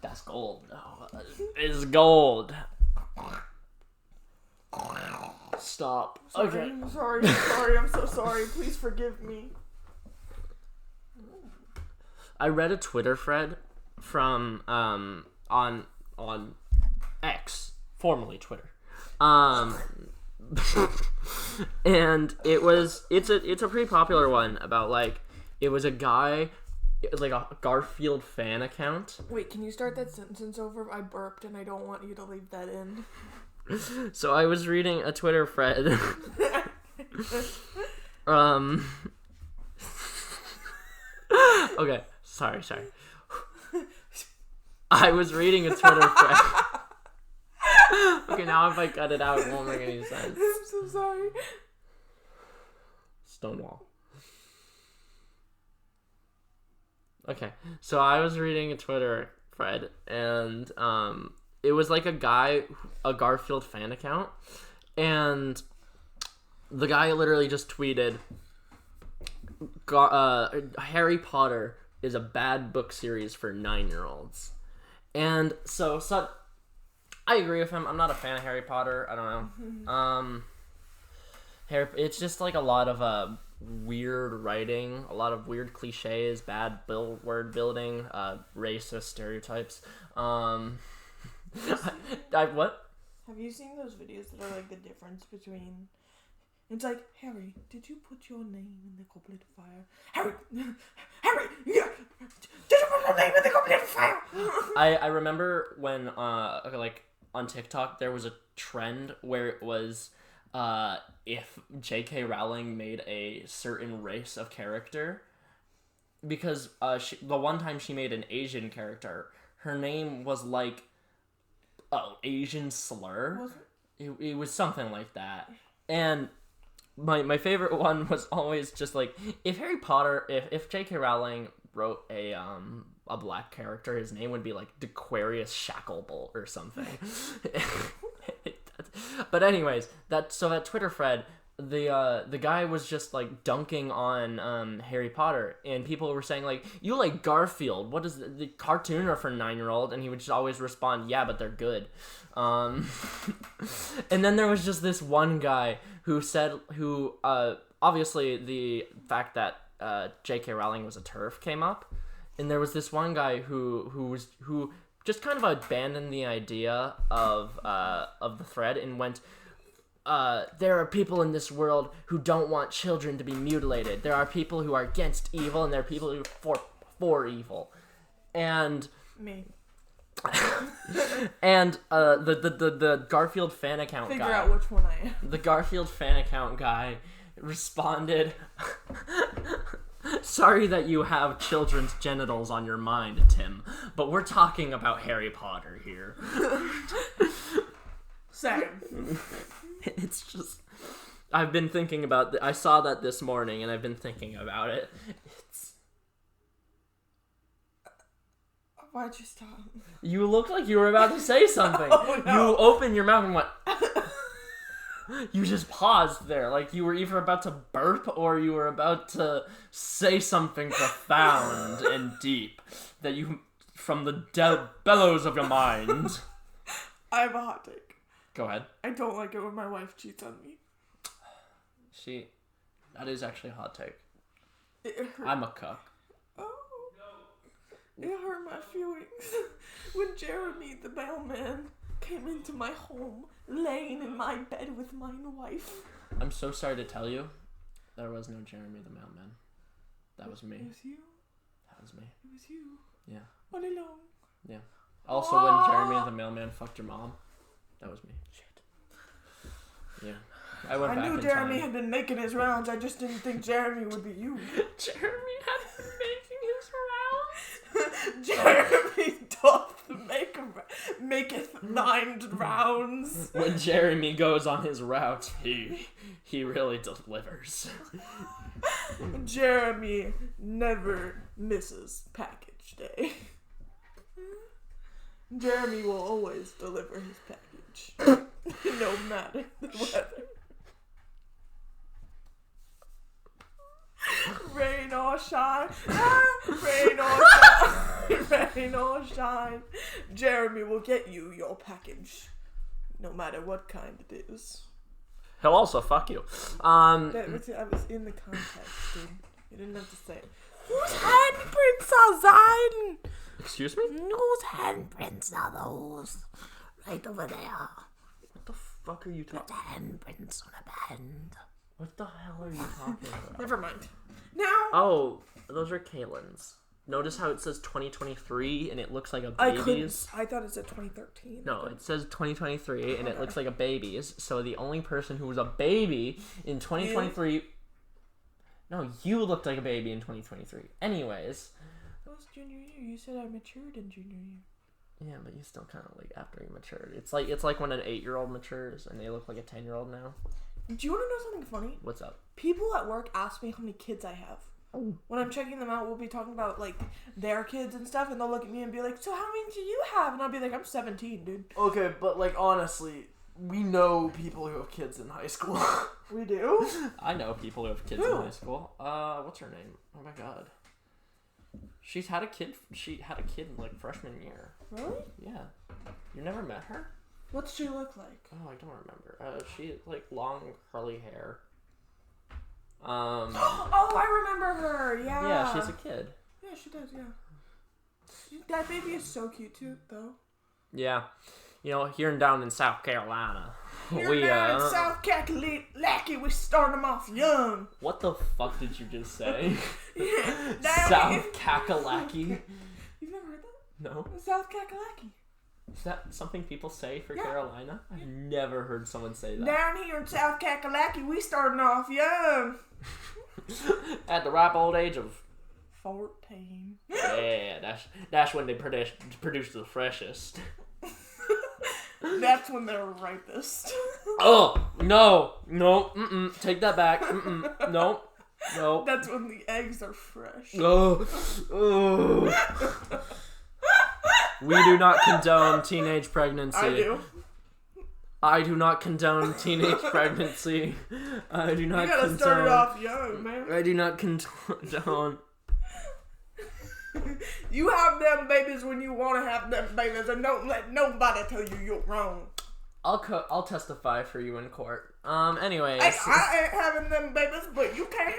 Speaker 2: that's gold. No, it's gold. Stop.
Speaker 1: Sorry,
Speaker 2: Okay.
Speaker 1: I'm sorry. I'm so sorry. Please forgive me.
Speaker 2: I read a Twitter thread from on X, formerly Twitter. And it's a pretty popular one about like it was a guy, like a Garfield fan account.
Speaker 1: Wait, can you start that sentence over? I burped and I don't want you to leave that in.
Speaker 2: So I was reading a Twitter thread. Okay, sorry. I was reading a Twitter thread. Okay, now if I cut it out, it won't make any sense.
Speaker 1: I'm so sorry.
Speaker 2: Stonewall. Okay, so I was reading a Twitter thread, and it was like a Garfield fan account, and the guy literally just tweeted, Harry Potter is a bad book series for 9-year-olds. And so I agree with him. I'm not a fan of Harry Potter. I don't know. It's just like a lot of weird writing, a lot of weird cliches, bad word building, racist stereotypes. What?
Speaker 1: Have you seen those videos that are like the difference between... It's like, Harry, did you put your name in the goblet of fire? Harry, yeah, did you put your name in the goblet of fire?
Speaker 2: I remember when, like, on TikTok, there was a trend where it was, if J.K. Rowling made a certain race of character, because the one time she made an Asian character, her name was like, Asian slur?
Speaker 1: Was it?
Speaker 2: It was something like that. And my favorite one was always just like, if J.K. Rowling wrote a black character, his name would be like Dequarius Shacklebolt or something. But anyways, that Twitter thread, the guy was just like dunking on Harry Potter, and people were saying like, you like Garfield, what is the cartoon are for 9-year-old, and he would just always respond, yeah, but they're good. And then there was just this one guy who obviously the fact that J.K. Rowling was a TERF came up, and there was this one guy who just kind of abandoned the idea of the thread and went, there are people in this world who don't want children to be mutilated. There are people who are against evil, and there are people who are for evil. And
Speaker 1: Me.
Speaker 2: and the Garfield fan account
Speaker 1: Figure
Speaker 2: guy.
Speaker 1: out which one I am.
Speaker 2: The Garfield fan account guy responded, "Sorry that you have children's genitals on your mind, Tim, but we're talking about Harry Potter here."
Speaker 1: Same.
Speaker 2: It's just, I've been thinking about I saw that this morning, and I've been thinking about it.
Speaker 1: Why'd you stop?
Speaker 2: You looked like you were about to say something.
Speaker 1: Oh, no.
Speaker 2: You opened your mouth and went. You just paused there, like you were either about to burp or you were about to say something profound and deep that you, from the bellows of your mind.
Speaker 1: I have a hot take.
Speaker 2: Go ahead.
Speaker 1: I don't like it when my wife cheats on me.
Speaker 2: That is actually a hot take.
Speaker 1: It hurt.
Speaker 2: I'm a cuck.
Speaker 1: Oh. It hurt my feelings when Jeremy, the mailman, came into my home, laying in my bed with my wife.
Speaker 2: I'm so sorry to tell you, there was no Jeremy the mailman. That was me.
Speaker 1: It was you.
Speaker 2: That was me.
Speaker 1: It was you.
Speaker 2: Yeah.
Speaker 1: All along.
Speaker 2: Yeah. Also, when Jeremy the mailman fucked your mom, that was me. Shit. Yeah. I went back
Speaker 1: I knew
Speaker 2: in
Speaker 1: Jeremy
Speaker 2: time.
Speaker 1: had been making his rounds. I just didn't think Jeremy would be you.
Speaker 2: Jeremy had been making his rounds.
Speaker 1: Jeremy doth maketh 9 rounds.
Speaker 2: When Jeremy goes on his route, he really delivers.
Speaker 1: Jeremy never misses package day. Jeremy will always deliver his package, no matter the weather. Rain or shine, rain or shine, rain or shine. Jeremy will get you your package, no matter what kind it is.
Speaker 2: He'll also fuck you.
Speaker 1: That was in the context, dude. You didn't have to say it. Whose handprints are thine?
Speaker 2: Excuse me?
Speaker 1: Whose handprints are those? Right over there.
Speaker 2: What the fuck are you talking?
Speaker 1: The handprints on a band.
Speaker 2: What the hell are you talking about?
Speaker 1: Never mind. Now.
Speaker 2: Oh, those are Kaylin's. Notice how it says 2023 and it looks like a baby's?
Speaker 1: I thought it said 2013.
Speaker 2: No, it says 2023 and it looks like a baby's. So the only person who was a baby in 2023...
Speaker 1: You?
Speaker 2: No, you looked like a baby in 2023. Anyways.
Speaker 1: That was junior year. You said I matured in junior year.
Speaker 2: Yeah, but you still kind of like after you matured. It's like when an 8-year-old matures and they look like a 10-year-old now.
Speaker 1: Do you want to know something funny?
Speaker 2: What's up?
Speaker 1: People at work ask me how many kids I have. When I'm checking them out, we'll be talking about like their kids and stuff, and they'll look at me and be like, "So how many do you have?" And I'll be like, "I'm 17, dude."
Speaker 4: Okay, but like honestly, we know people who have kids in high school.
Speaker 1: We do?
Speaker 2: I know people who have kids
Speaker 1: Who?
Speaker 2: in high school. What's her name? Oh my god. She had a kid in like freshman year.
Speaker 1: Really?
Speaker 2: Yeah. You never met her?
Speaker 1: What's she look like?
Speaker 2: Oh, I don't remember. She had like long curly hair.
Speaker 1: Oh, I remember her. Yeah.
Speaker 2: Yeah, she's a kid.
Speaker 1: Yeah, she does. Yeah. That baby is so cute too, though.
Speaker 2: Yeah. You know, here and down in South Carolina,
Speaker 1: Here down in South Kakalaki, we start them off young.
Speaker 2: What the fuck did you just say?
Speaker 1: Yeah, down
Speaker 2: South Kakalaki?
Speaker 1: You've never heard that?
Speaker 2: No.
Speaker 1: South Kakalaki.
Speaker 2: Is that something people say for
Speaker 1: Yeah.
Speaker 2: Carolina? I've never heard someone say that.
Speaker 1: Down here in South Kakalaki, we starting off young.
Speaker 2: At the ripe old age of
Speaker 1: 14.
Speaker 2: yeah, that's when they produce the freshest.
Speaker 1: That's when they're ripest.
Speaker 2: Oh no, take that back. No.
Speaker 1: That's when the eggs are fresh.
Speaker 2: Oh. We do not condone teenage pregnancy.
Speaker 1: I do.
Speaker 2: I do not condone teenage pregnancy. I do not
Speaker 1: You gotta
Speaker 2: condone.
Speaker 1: start it off young, man.
Speaker 2: I do not condone.
Speaker 1: You have them babies when you want to have them babies, and don't let nobody tell you you're wrong.
Speaker 2: I'll testify for you in court. Anyways.
Speaker 1: I ain't having them babies, but you can.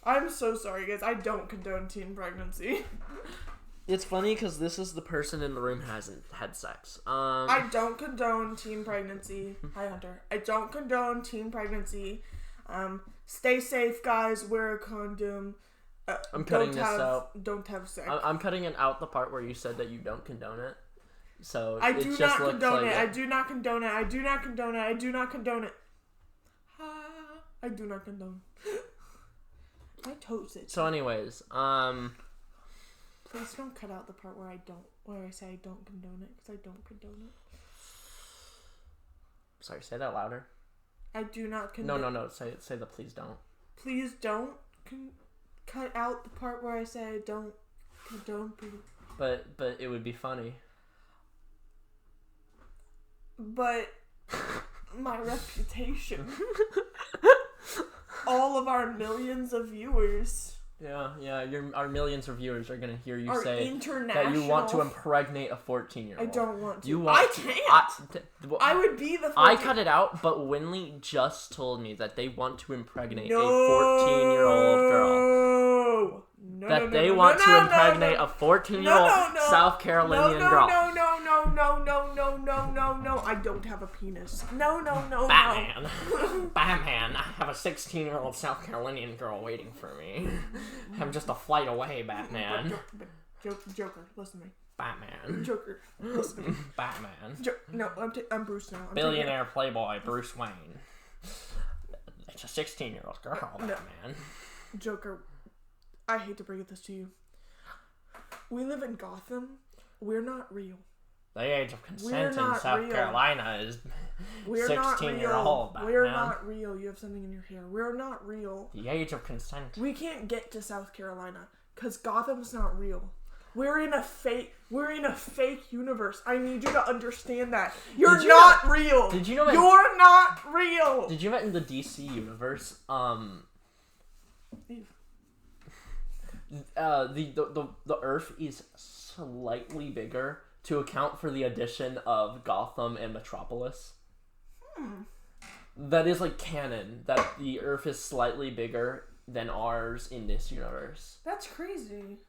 Speaker 1: I'm so sorry, guys. I don't condone teen pregnancy.
Speaker 2: It's funny because this is the person in the room who hasn't had sex.
Speaker 1: I don't condone teen pregnancy. Hi, Hunter. I don't condone teen pregnancy. Stay safe, guys. Wear a condom.
Speaker 2: I'm cutting this out.
Speaker 1: Don't have sex.
Speaker 2: I'm cutting it out the part where you said that you don't condone it. So
Speaker 1: I
Speaker 2: it
Speaker 1: do
Speaker 2: just
Speaker 1: not
Speaker 2: looks
Speaker 1: condone
Speaker 2: like
Speaker 1: it. I do not condone it. I do not condone it. I do not condone it. I do not condone. My toes itch.
Speaker 2: So, anyways,
Speaker 1: Please don't cut out the part where I say I don't condone it, because I don't condone it.
Speaker 2: Sorry, say that louder.
Speaker 1: I do not condone.
Speaker 2: No. Say the please don't.
Speaker 1: Please don't cut out the part where I say I don't condone.
Speaker 2: But it would be funny.
Speaker 1: But my reputation. All of our millions of viewers.
Speaker 2: Yeah. Our millions of viewers are gonna hear you
Speaker 1: are
Speaker 2: say
Speaker 1: international.
Speaker 2: that you want to impregnate a 14-year-old.
Speaker 1: I don't want to.
Speaker 2: You want
Speaker 1: I
Speaker 2: to.
Speaker 1: can't. I would be the 14.
Speaker 2: I cut it out, but Winley just told me that they want to impregnate a 14-year-old girl.
Speaker 1: That
Speaker 2: they want to impregnate a 14-year-old South Carolinian girl.
Speaker 1: No. I don't have a penis. No.
Speaker 2: Batman. Batman. I have a 16-year-old South Carolinian girl waiting for me. I'm just a flight away, Batman.
Speaker 1: Joker, listen to me.
Speaker 2: Batman.
Speaker 1: Joker, listen to me.
Speaker 2: Batman.
Speaker 1: No, I'm Bruce now.
Speaker 2: Billionaire playboy Bruce Wayne. It's a 16-year-old girl, Batman.
Speaker 1: Joker, I hate to break this to you. We live in Gotham. We're not real.
Speaker 2: The age of consent in South Carolina is 16-year-old.
Speaker 1: We're not real. You have something in your hair. We're not real.
Speaker 2: The age of consent.
Speaker 1: We can't get to South Carolina because Gotham's not real. We're in a fake universe. I need you to understand that. You're not real.
Speaker 2: Did you know that
Speaker 1: you're not real?
Speaker 2: Did you know that in the DC universe, the Earth is slightly bigger to account for the addition of Gotham and Metropolis. That is like canon, that the Earth is slightly bigger than ours in this universe.
Speaker 1: That's crazy.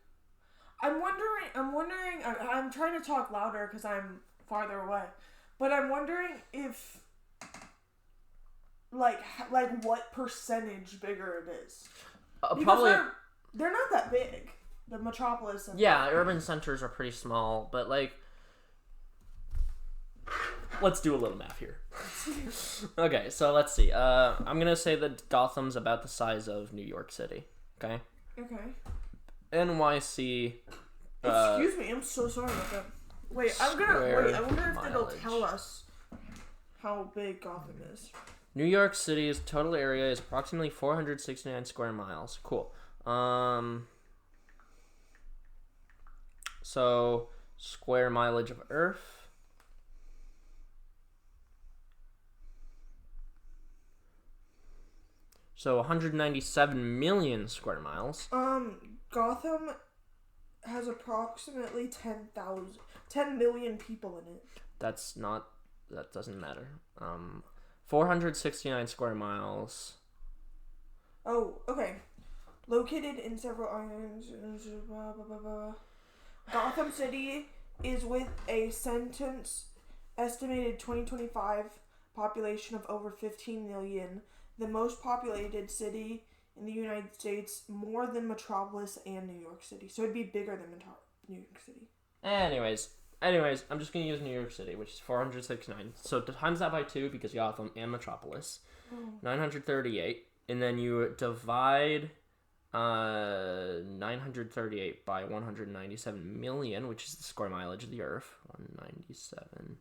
Speaker 1: I'm wondering, I'm trying to talk louder because I'm farther away, but I'm wondering if, like what percentage bigger it is.
Speaker 2: Probably.
Speaker 1: They're not that big. The Metropolis.
Speaker 2: Yeah, urban centers are pretty small, but like, let's do a little math here. Okay, so let's see. I'm gonna say that Gotham's about the size of New York City. Okay.
Speaker 1: Okay.
Speaker 2: NYC.
Speaker 1: Excuse me, I'm so sorry about that. I wonder if it'll tell us how big Gotham is.
Speaker 2: New York City's total area is approximately 469 square miles. Cool. So square mileage of Earth. So 197 million square miles.
Speaker 1: Gotham has approximately 10 million people in it.
Speaker 2: That doesn't matter. 469 square miles.
Speaker 1: Oh, okay. Located in several islands. Gotham City is with a estimated 2025 population of over 15 million, the most populated city in the United States, more than Metropolis and New York City. So it'd be bigger than New York City.
Speaker 2: Anyways, I'm just going to use New York City, which is 469. So times that by 2 because Gotham and Metropolis. 938. And then you divide 938 by 197 million, which is the square mileage of the Earth. 197.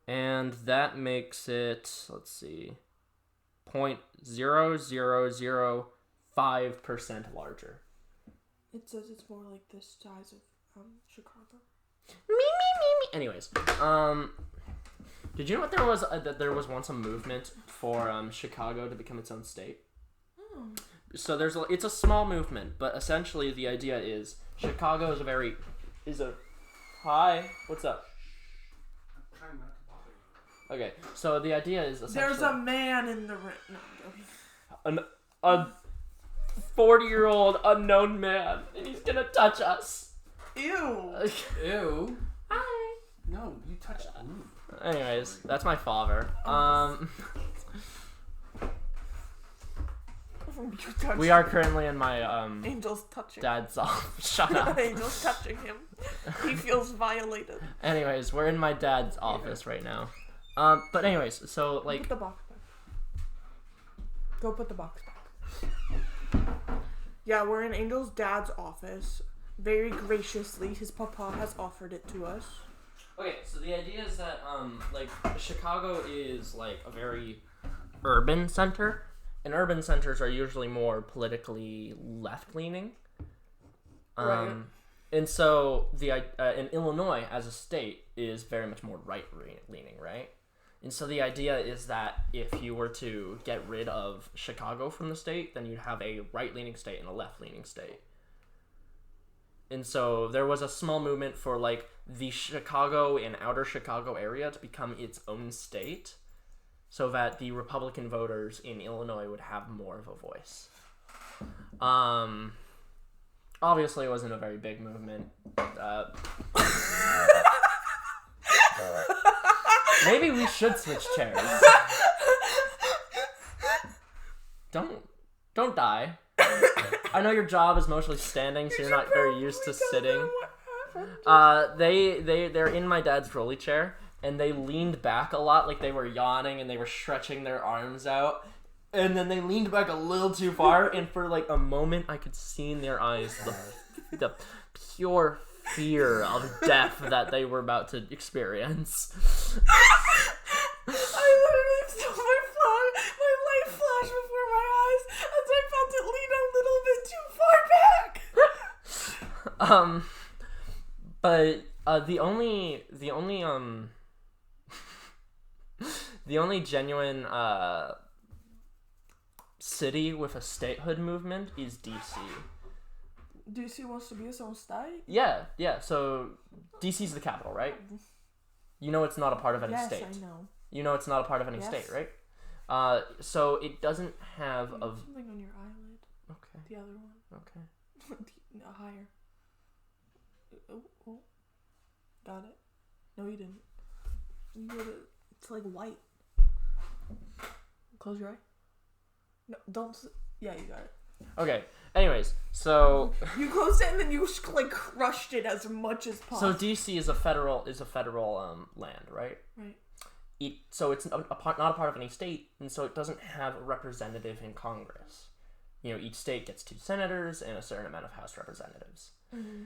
Speaker 2: And that makes it, let's see, 0.0005% larger.
Speaker 1: It says it's more like the size of Chicago.
Speaker 2: Anyways, did you know what that there was once a movement for Chicago to become its own state?
Speaker 1: Oh.
Speaker 2: So it's a small movement, but essentially the idea is Chicago hi, what's up?
Speaker 3: I'm trying not to bother you.
Speaker 2: Okay, so the idea is essentially
Speaker 1: there's a man in the room. No, I'm joking.
Speaker 2: 40-year-old unknown man, and he's gonna touch us.
Speaker 1: Ew.
Speaker 3: Ew.
Speaker 2: Hi.
Speaker 3: No, you touched.
Speaker 2: Anyways, that's my father.
Speaker 1: You touched
Speaker 2: We are currently in my
Speaker 1: Angel's touching.
Speaker 2: dad's office. Shut up.
Speaker 1: Angel's touching him. He feels violated.
Speaker 2: Anyways, we're in my dad's office right now. But anyways, so like
Speaker 1: Put the box back. Go put the box back. Yeah, we're in Angel's dad's office. Very graciously, his papa has offered it to us.
Speaker 2: okay, so the idea is that like Chicago is like a very urban center, and urban centers are usually more politically left-leaning.
Speaker 1: Right.
Speaker 2: And so in Illinois as a state is very much more right-leaning, right? And so the idea is that if you were to get rid of Chicago from the state, then you'd have a right-leaning state and a left-leaning state. And so there was a small movement for like the Chicago and outer Chicago area to become its own state, so that the Republican voters in Illinois would have more of a voice. Obviously, it wasn't a very big movement. Maybe we should switch chairs. Don't die. I know your job is mostly standing, so you're not very used to sitting. They're in my dad's rolly chair, and they leaned back a lot, like they were yawning and they were stretching their arms out. And then they leaned back a little too far, and for like a moment, I could see in their eyes the pure fear of death that they were about to experience.
Speaker 1: I literally saw my light flash before my eyes as I felt it lean a little bit too far back.
Speaker 2: But the only genuine city with a statehood movement is DC.
Speaker 1: DC wants to be its own state?
Speaker 2: Yeah. So DC's the capital, right? You know it's not a part of any
Speaker 1: Yes,
Speaker 2: state.
Speaker 1: I know.
Speaker 2: You know it's not a part of any
Speaker 1: Yes.
Speaker 2: state, right? So it doesn't have
Speaker 1: You
Speaker 2: a.
Speaker 1: have something on your eyelid.
Speaker 2: Okay.
Speaker 1: The other one.
Speaker 2: Okay.
Speaker 1: No, higher. Oh. Got it. No, you didn't. You did it. It's like white. Close your eye. No, don't. Yeah, you got it.
Speaker 2: Okay. Anyways, so
Speaker 1: You closed it and then you like crushed it as much as
Speaker 2: so
Speaker 1: possible.
Speaker 2: DC is a federal land, right?
Speaker 1: Right.
Speaker 2: So it's not a part of any state, and so it doesn't have a representative in Congress. You know, each state gets 2 senators and a certain amount of House representatives.
Speaker 1: Mm-hmm.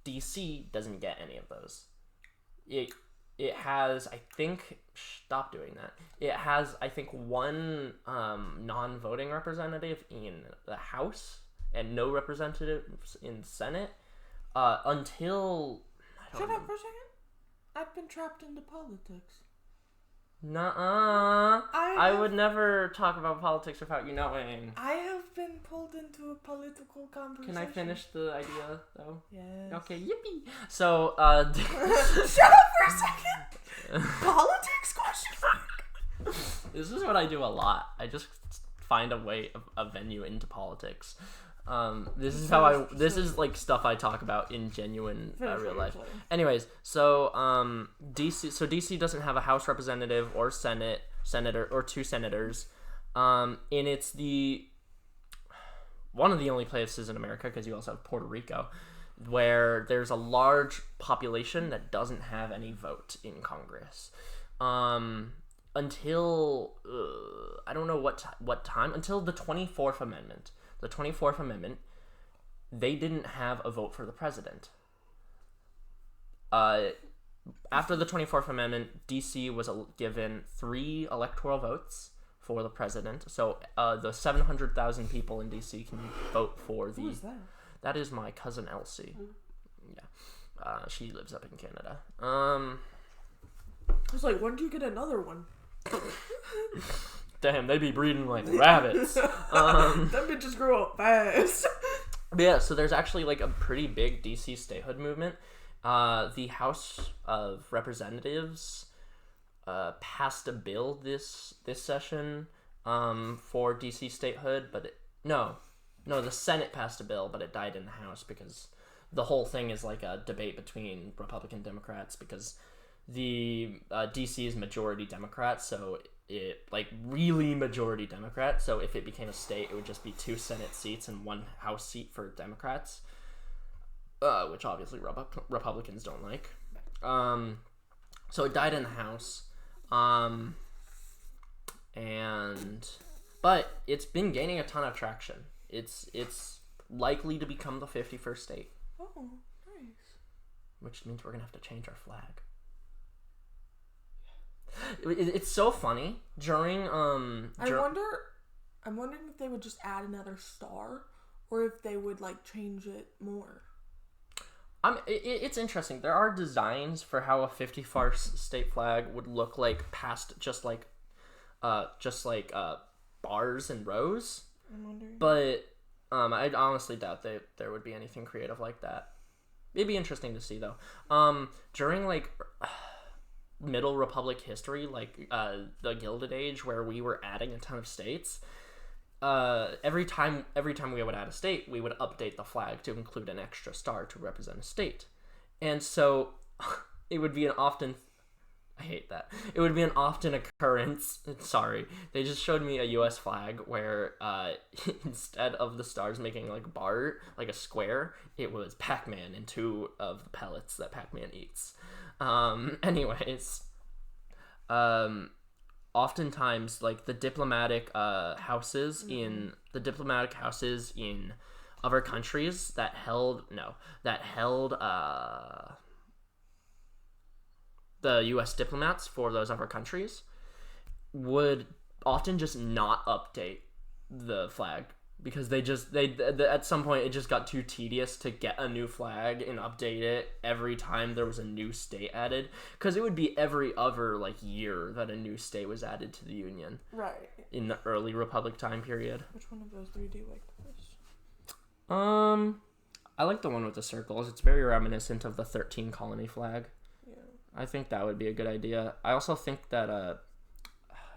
Speaker 2: DC doesn't get any of those. It has, I think, stop doing that. It has, I think, 1 non-voting representative in the House and no representatives in the Senate until.
Speaker 1: Shut up for a second. I've been trapped into politics.
Speaker 2: Nuh-uh. I
Speaker 1: have-
Speaker 2: would never talk about politics without you knowing.
Speaker 1: I have been pulled into a political conversation.
Speaker 2: Can I finish the idea, though?
Speaker 1: Yes.
Speaker 2: Okay, yippee. So,
Speaker 1: Shut up for a second. Politics question mark.
Speaker 2: this is what I do a lot. I just find a venue into politics. This is like stuff I talk about in genuine real life. Anyways, so DC doesn't have a House representative or senator or 2 senators. And it's one of the only places in America, because you also have Puerto Rico, where there's a large population that doesn't have any vote in Congress. Until I don't know what time, until the 24th Amendment. The 24th Amendment, they didn't have a vote for the president. After the 24th Amendment, DC was given 3 electoral votes for the president. So the 700,000 people in DC can vote for the...
Speaker 1: Who is that?
Speaker 2: That is my cousin Elsie. Yeah. She lives up in Canada. I
Speaker 1: was like, when did you get another one?
Speaker 2: Damn, they be breeding like rabbits.
Speaker 1: Them bitches grow up fast.
Speaker 2: Yeah, so there's actually like a pretty big DC statehood movement. The House of Representatives passed a bill this session for DC statehood, but No, the Senate passed a bill, but it died in the House because the whole thing is like a debate between Republican Democrats because the DC is majority Democrat, so it like really majority Democrat. So if it became a state, it would just be 2 Senate seats and 1 House seat for Democrats, which obviously Republicans don't like. So it died in the House, but it's been gaining a ton of traction. It's likely to become the 51st state.
Speaker 1: Oh, nice.
Speaker 2: Which means we're gonna have to change our flag. It's so funny during
Speaker 1: I'm wondering if they would just add another star, or if they would like change it more.
Speaker 2: It's interesting. There are designs for how a 51st state flag would look like past just like bars and rows.
Speaker 1: I'm wondering.
Speaker 2: But I honestly doubt there would be anything creative like that. It'd be interesting to see though. During like Middle Republic history, like the Gilded Age, where we were adding a ton of states. Every time we would add a state, we would update the flag to include an extra star to represent a state, and so it would be an often. I hate that. It would be an often occurrence. Sorry, they just showed me a U.S. flag where instead of the stars making like a square, it was Pac-Man and 2 of the pellets that Pac-Man eats. Anyways, oftentimes like the diplomatic houses in other countries that held the U.S. diplomats for those other countries would often just not update the flag because they at some point it just got too tedious to get a new flag and update it every time there was a new state added, because it would be every other like year that a new state was added to the Union.
Speaker 1: Right.
Speaker 2: In the early Republic time period.
Speaker 1: Which one of those 3 do you like the most?
Speaker 2: I like the one with the circles. It's very reminiscent of the 13 colony flag.
Speaker 1: Yeah.
Speaker 2: I think that would be a good idea. I also think that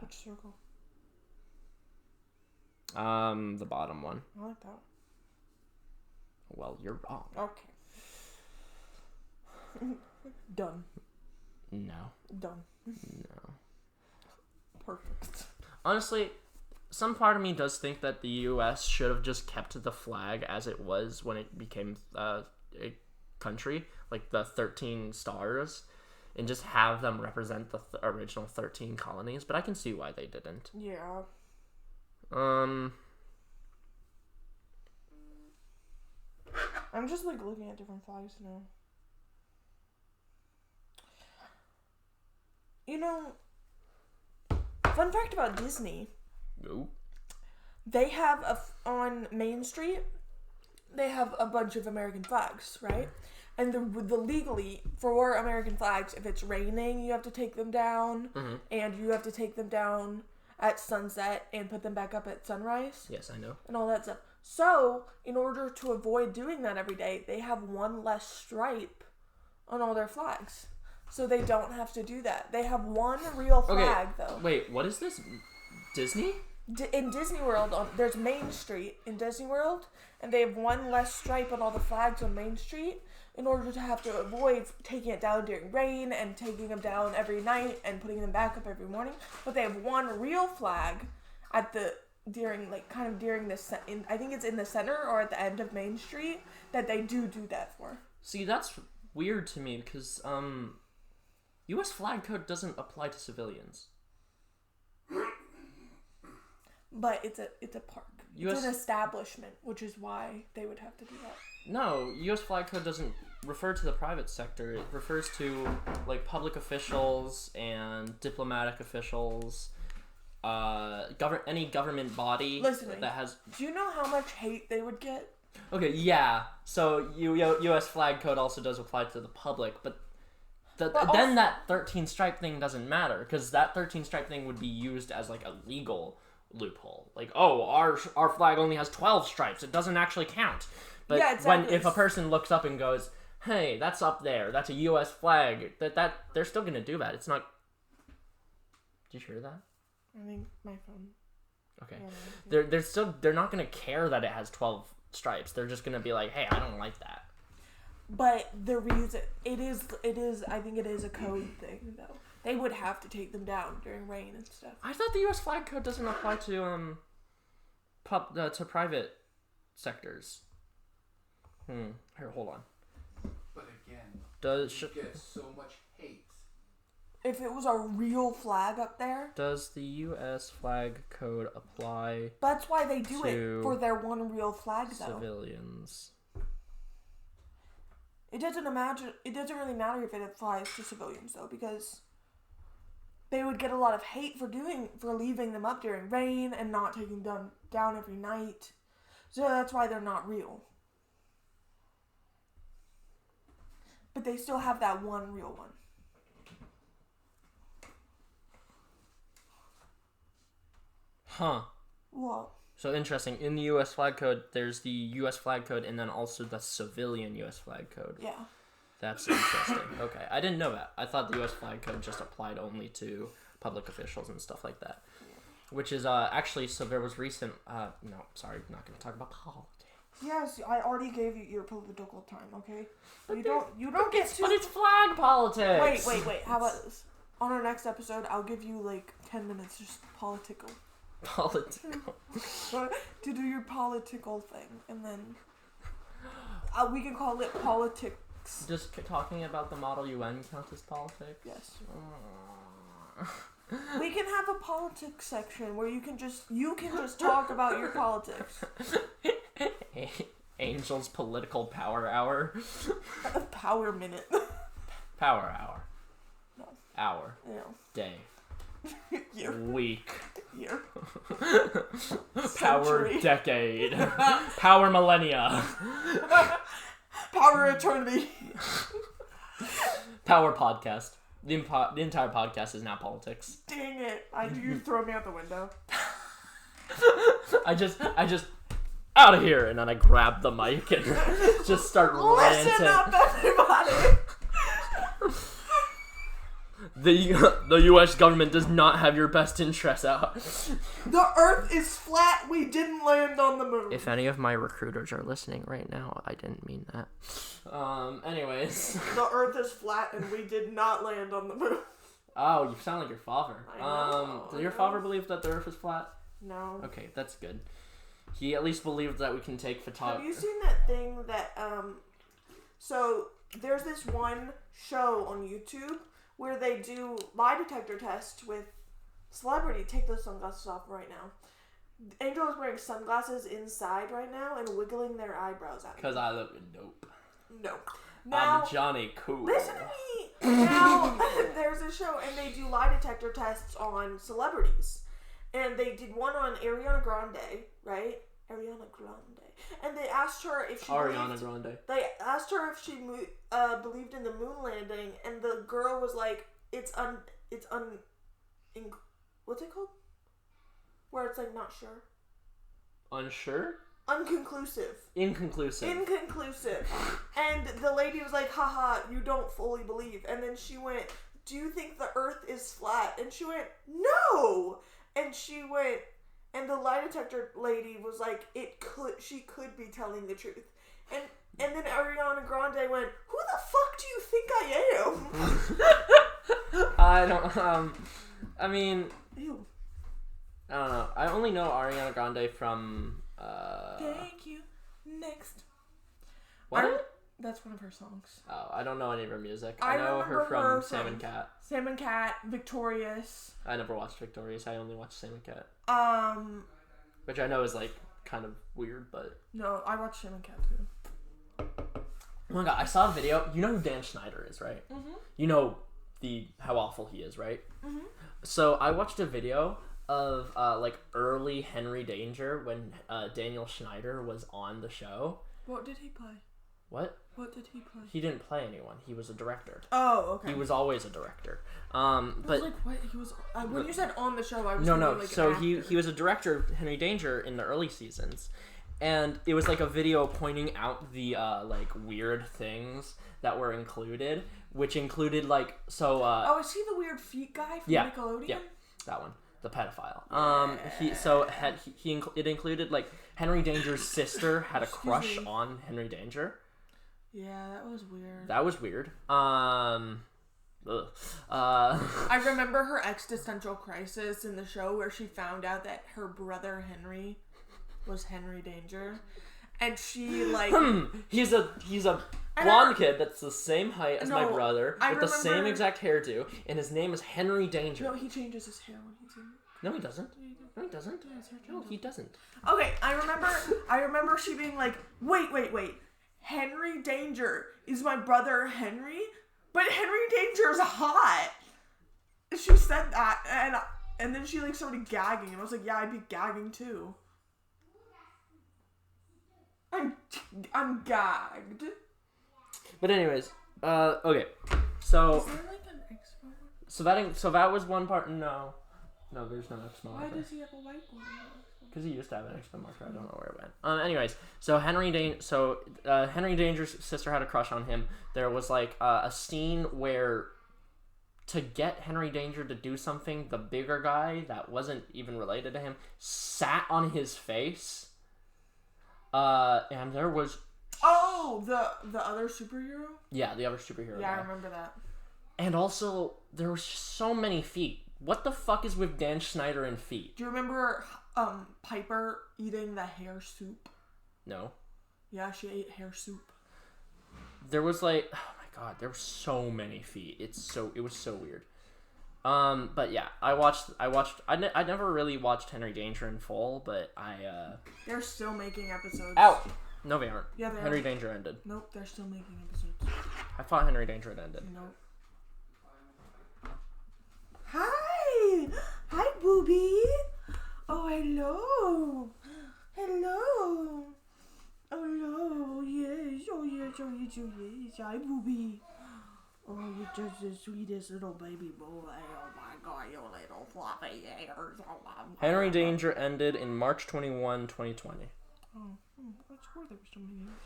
Speaker 1: Which circle?
Speaker 2: the bottom one.
Speaker 1: I like that.
Speaker 2: Well, you're wrong.
Speaker 1: Okay. Done.
Speaker 2: No.
Speaker 1: Done.
Speaker 2: No.
Speaker 1: Perfect.
Speaker 2: Honestly, some part of me does think that the U.S. should have just kept the flag as it was when it became a country, like the 13 stars, and just have them represent the original 13 colonies. But I can see why they didn't.
Speaker 1: Yeah.
Speaker 2: I'm
Speaker 1: just like looking at different flags now. You know, fun fact about Disney.
Speaker 2: No.
Speaker 1: They have on Main Street, they have a bunch of American flags, right? And the legally, for American flags, if it's raining, you have to take them down, and you have to take them down at sunset and put them back up at sunrise.
Speaker 2: Yes, I know.
Speaker 1: And all that stuff. So, in order to avoid doing that every day, they have one less stripe on all their flags. So they don't have to do that. They have one real flag, though.
Speaker 2: Wait, what is this? Disney?
Speaker 1: In Disney World, there's Main Street in Disney World, and they have one less stripe on all the flags on Main Street in order to have to avoid taking it down during rain and taking them down every night and putting them back up every morning. But they have one real flag at the during the I think it's in the center or at the end of Main Street that they do that for.
Speaker 2: See, that's weird to me because U.S. flag code doesn't apply to civilians.
Speaker 1: But it's a park. It's an establishment, which is why they would have to do that.
Speaker 2: No, U.S. flag code doesn't refer to the private sector. It refers to like public officials and diplomatic officials, any government body that has.
Speaker 1: Do you know how much hate they would get?
Speaker 2: Okay, yeah. So U.S. flag code also does apply to the public, but then that 13 stripe thing doesn't matter because that 13 stripe thing would be used as like a legal loophole. Like, oh, our flag only has 12 stripes. It doesn't actually count. But
Speaker 1: yeah, exactly.
Speaker 2: if a person looks up and goes, "Hey, that's up there. That's a U.S. flag," that they're still gonna do that. It's not. Did you hear that?
Speaker 1: I think my phone.
Speaker 2: Okay.
Speaker 1: Yeah,
Speaker 2: They're not gonna care that it has 12 stripes. They're just gonna be like, hey, I don't like that.
Speaker 1: But the reason it is I think it is a code thing though. They would have to take them down during rain and stuff.
Speaker 2: I thought the U.S. flag code doesn't apply to to private sectors. Here, hold on.
Speaker 3: But again,
Speaker 2: Does
Speaker 3: you get so much hate.
Speaker 1: If it was a real flag up there,
Speaker 2: does the U.S. flag code apply
Speaker 1: that's why they do
Speaker 2: to
Speaker 1: it for their one real flag though.
Speaker 2: civilians?
Speaker 1: It doesn't really matter if it applies to civilians though, because they would get a lot of hate for leaving them up during rain and not taking them down every night. So that's why they're not real. But they still have that one real one.
Speaker 2: Huh.
Speaker 1: Well,
Speaker 2: So interesting. In the U.S. flag code, there's the U.S. flag code and then also the civilian U.S. flag code.
Speaker 1: yeah.
Speaker 2: That's interesting. Okay, I didn't know that. I thought the U.S. flag code just applied only to public officials and stuff like that. Which is actually, so there was recent. No, sorry, I'm not going to talk about politics.
Speaker 1: Yes, I already gave you your political time. Okay. You don't get to.
Speaker 2: But it's flag politics.
Speaker 1: Wait. How about this? On our next episode, I'll give you like 10 minutes just political.
Speaker 2: Political.
Speaker 1: To do your political thing, and then we can call it politics.
Speaker 2: Just talking about the Model UN count as politics?
Speaker 1: Yes. We can have a politics section where you can just talk about your politics.
Speaker 2: Angel's political power hour.
Speaker 1: Power minute.
Speaker 2: Power hour.
Speaker 1: No.
Speaker 2: Hour.
Speaker 1: Yeah.
Speaker 2: Day.
Speaker 1: Year.
Speaker 2: Week.
Speaker 1: Year.
Speaker 2: Power
Speaker 1: Century.
Speaker 2: decade. Power millennia.
Speaker 1: Power eternity.
Speaker 2: Power podcast. The entire podcast is now politics.
Speaker 1: Dang it! You throw me out the window.
Speaker 2: I just out of here, and then I grab the mic and just start ranting.
Speaker 1: Listen up, everybody.
Speaker 2: The U.S. government does not have your best interests out.
Speaker 1: The Earth is flat. We didn't land on the moon.
Speaker 2: If any of my recruiters are listening right now, I didn't mean that. Anyways.
Speaker 1: The Earth is flat, and we did not land on the moon.
Speaker 2: Oh, you sound like your father.
Speaker 1: I know,
Speaker 2: Does your father believe that the Earth is flat?
Speaker 1: No.
Speaker 2: Okay, that's good. He at least believes that we can take photography.
Speaker 1: Have you seen that thing that so there's this one show on YouTube where they do lie detector tests with celebrity. Take those sunglasses off right now. Angel is wearing sunglasses inside right now and wiggling their eyebrows at me.
Speaker 2: Because I look dope.
Speaker 1: No. Now,
Speaker 2: I'm Johnny Cool.
Speaker 1: listen to me. Now, there's a show and they do lie detector tests on celebrities. And they did one on Ariana Grande, right? Ariana Grande. And they asked her if she
Speaker 2: Grande.
Speaker 1: They asked her if she believed in the moon landing, and the girl was like, what's it called? Where it's like not sure.
Speaker 2: Unsure?
Speaker 1: Inconclusive.
Speaker 2: Inconclusive.
Speaker 1: And the lady was like, haha, you don't fully believe. And then she went, do you think the Earth is flat? And she went, no! And she went, and the lie detector lady was like, she could be telling the truth. And then Ariana Grande went, who the fuck do you think I am?
Speaker 2: I don't, I mean,
Speaker 1: Ew.
Speaker 2: I don't know. I only know Ariana Grande from,
Speaker 1: Thank you. Next.
Speaker 2: What?
Speaker 1: That's one of her songs.
Speaker 2: Oh, I don't know any of her music.
Speaker 1: I
Speaker 2: I know her
Speaker 1: remember
Speaker 2: from
Speaker 1: her
Speaker 2: Sam
Speaker 1: from-
Speaker 2: and Cat.
Speaker 1: Sam and Cat, Victorious.
Speaker 2: I never watched Victorious. I only watched Sam and Cat. Which I know is like kind of weird, but
Speaker 1: No, I watched Sam and Cat too.
Speaker 2: oh my god, I saw a video. You know who Dan Schneider is, right?
Speaker 1: Mm-hmm.
Speaker 2: You know how awful he is, right?
Speaker 1: Mm-hmm.
Speaker 2: So I watched a video of like early Henry Danger when Daniel Schneider was on the show.
Speaker 1: What did he play?
Speaker 2: What?
Speaker 1: What did he play?
Speaker 2: He didn't play anyone. He was a director.
Speaker 1: Oh, okay.
Speaker 2: He was always a director.
Speaker 1: I was
Speaker 2: But
Speaker 1: like, what? He was. When you said on the show, I was
Speaker 2: no.
Speaker 1: thinking, like,
Speaker 2: So
Speaker 1: actor.
Speaker 2: he was a director of Henry Danger in the early seasons, and it was like a video pointing out the like weird things that were included, which included like so.
Speaker 1: Oh, is he the weird feet guy from Nickelodeon?
Speaker 2: Yeah, that one. The pedophile. It included like Henry Danger's sister had a crush on Henry Danger.
Speaker 1: Yeah, that was weird.
Speaker 2: That was weird.
Speaker 1: I remember her existential crisis in the show where she found out that her brother Henry was Henry Danger, and she like
Speaker 2: he's a blonde kid that's the same height as my brother with the same exact hairdo, and his name is Henry Danger.
Speaker 1: No, he changes his hair when he's in.
Speaker 2: No, he doesn't. No, he doesn't. No, he doesn't.
Speaker 1: Okay, I remember she being like, wait. Henry Danger is my brother Henry, but Henry Danger's hot. She said that, and then she like started gagging, and I was like, yeah, I'd be gagging too. I'm gagged.
Speaker 2: But anyways, okay, so
Speaker 1: Is there like an X-mark?
Speaker 2: so that was one part. No, there's no X-mark.
Speaker 1: Why does he have a whiteboard?
Speaker 2: Because he used to have an extra marker. I don't know where it went. Anyways, so Henry Danger's sister had a crush on him. There was like a scene where to get Henry Danger to do something, the bigger guy that wasn't even related to him sat on his face. And there was
Speaker 1: the other superhero?
Speaker 2: Yeah, the other superhero.
Speaker 1: Yeah,
Speaker 2: guy.
Speaker 1: I remember that.
Speaker 2: And also there was so many feet. What the fuck is with Dan Schneider and feet?
Speaker 1: Do you remember Piper eating the hair soup?
Speaker 2: No.
Speaker 1: Yeah, she ate hair soup.
Speaker 2: There was like, oh my god, there were so many feet. It was so weird. But yeah, I never really watched Henry Danger in full, but
Speaker 1: They're still making episodes.
Speaker 2: Ow! No, they aren't.
Speaker 1: Yeah, they
Speaker 2: Henry
Speaker 1: are.
Speaker 2: Danger ended.
Speaker 1: Nope, they're still making episodes.
Speaker 2: I thought Henry Danger had ended.
Speaker 1: Nope. Hi! Hi, booby! Oh, hello! Hello! Hello! Yes, oh yes, oh yes, oh yes. Hi, booby! Oh, you're just the sweetest little baby boy. Oh my god, you little fluffy hairs.
Speaker 2: Henry Danger ended in March 21, 2020.
Speaker 1: That's where there were so many names.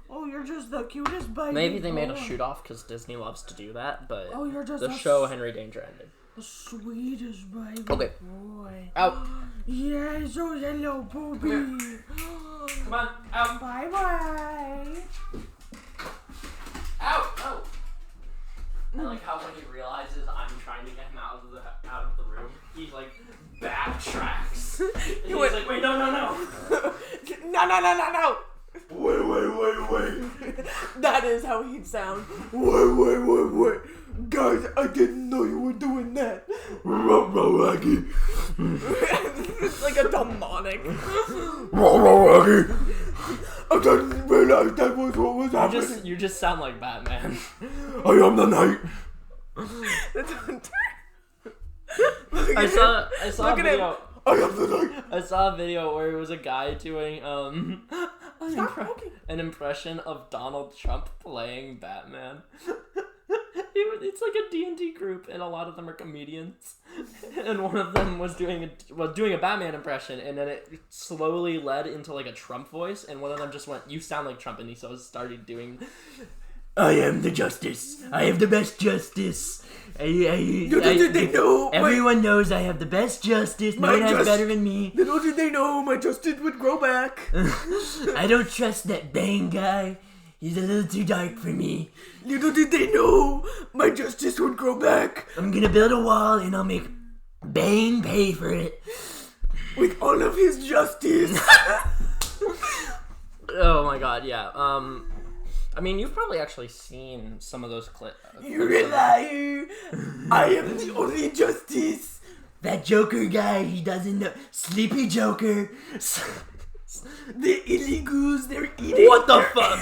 Speaker 1: Oh, you're just the cutest baby.
Speaker 2: Maybe they made a shoot off because Disney loves to do that, but
Speaker 1: you're just
Speaker 2: the show Henry Danger ended.
Speaker 1: The sweetest baby
Speaker 2: Okay.
Speaker 1: boy.
Speaker 2: Out.
Speaker 1: Yes, oh hello, booby.
Speaker 2: Come on, out.
Speaker 1: Bye bye.
Speaker 2: Out. I like how when he realizes I'm trying to get him out of the room, he like backtracks. He's like, wait, no.
Speaker 1: No.
Speaker 4: Wait.
Speaker 1: That is how he'd sound.
Speaker 4: Wait. Guys, I didn't know you were doing that.
Speaker 1: It's like a demonic.
Speaker 4: I didn't realize that was what was happening.
Speaker 2: You just sound like Batman.
Speaker 4: I am the knight.
Speaker 2: I saw
Speaker 1: Look
Speaker 2: a
Speaker 1: at
Speaker 2: video.
Speaker 4: I am the knight.
Speaker 2: I saw a video where it was a guy doing
Speaker 1: Stop talking.
Speaker 2: an impression of Donald Trump playing Batman. It's like a D&D group, and a lot of them are comedians. And one of them was doing a Batman impression, and then it slowly led into like a Trump voice, and one of them just went, "You sound like Trump," and he started doing, "I am the justice. I have the best justice.
Speaker 4: They know.
Speaker 2: Everyone knows I have the best justice. No one has better than me.
Speaker 4: Little did they know my justice would grow back.
Speaker 2: I don't trust that Bane guy. He's a little too dark for me.
Speaker 4: Little did they know my justice would grow back.
Speaker 2: I'm gonna build a wall and I'll make Bane pay for it.
Speaker 4: With all of his justice."
Speaker 2: Oh my god, yeah. I mean, you've probably actually seen some of those clips.
Speaker 4: You're a liar. I am the only justice.
Speaker 2: That Joker guy, he doesn't know. Sleepy Joker.
Speaker 4: The illegals, they're eating.
Speaker 2: What the fuck?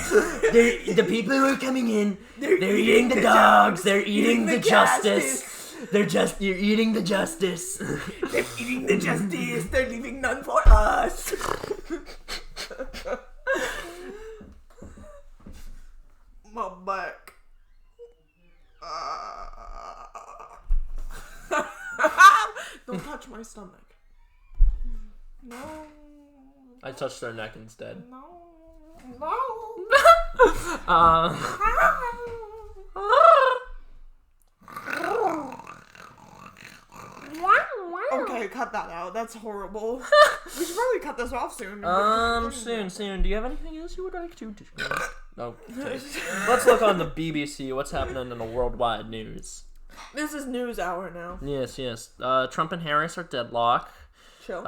Speaker 2: The people who are coming in, they're eating the dogs, they're eating the justice. You're eating the justice.
Speaker 4: They're eating the justice. They're leaving none for us.
Speaker 1: My back. Don't touch my stomach. No.
Speaker 2: I touched their neck instead.
Speaker 1: No. Okay, cut that out. That's horrible. We should probably cut this off soon.
Speaker 2: Soon. Do you have anything else you would like to do? No. Okay. Let's look on the BBC. What's happening in the worldwide news?
Speaker 1: This is news hour now.
Speaker 2: Yes. Trump and Harris are deadlocked.
Speaker 1: Chill.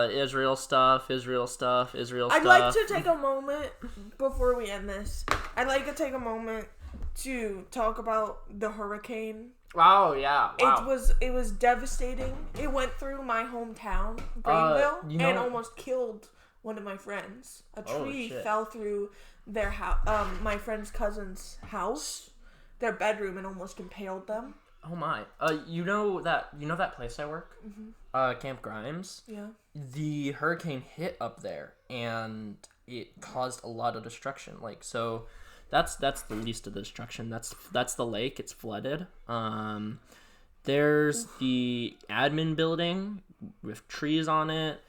Speaker 2: Israel stuff.
Speaker 1: I'd like to take a moment before we end this. I'd like to take a moment to talk about the hurricane.
Speaker 2: Oh yeah! Wow.
Speaker 1: It was devastating. It went through my hometown, Greenville, and almost killed one of my friends. A tree fell through their house, my friend's cousin's house, their bedroom, and almost impaled them.
Speaker 2: Oh my! You know that place I work, Camp Grimes.
Speaker 1: Yeah.
Speaker 2: The hurricane hit up there, and it caused a lot of destruction. Like so. That's the least of the destruction. That's the lake. It's flooded. There's the admin building with trees on it.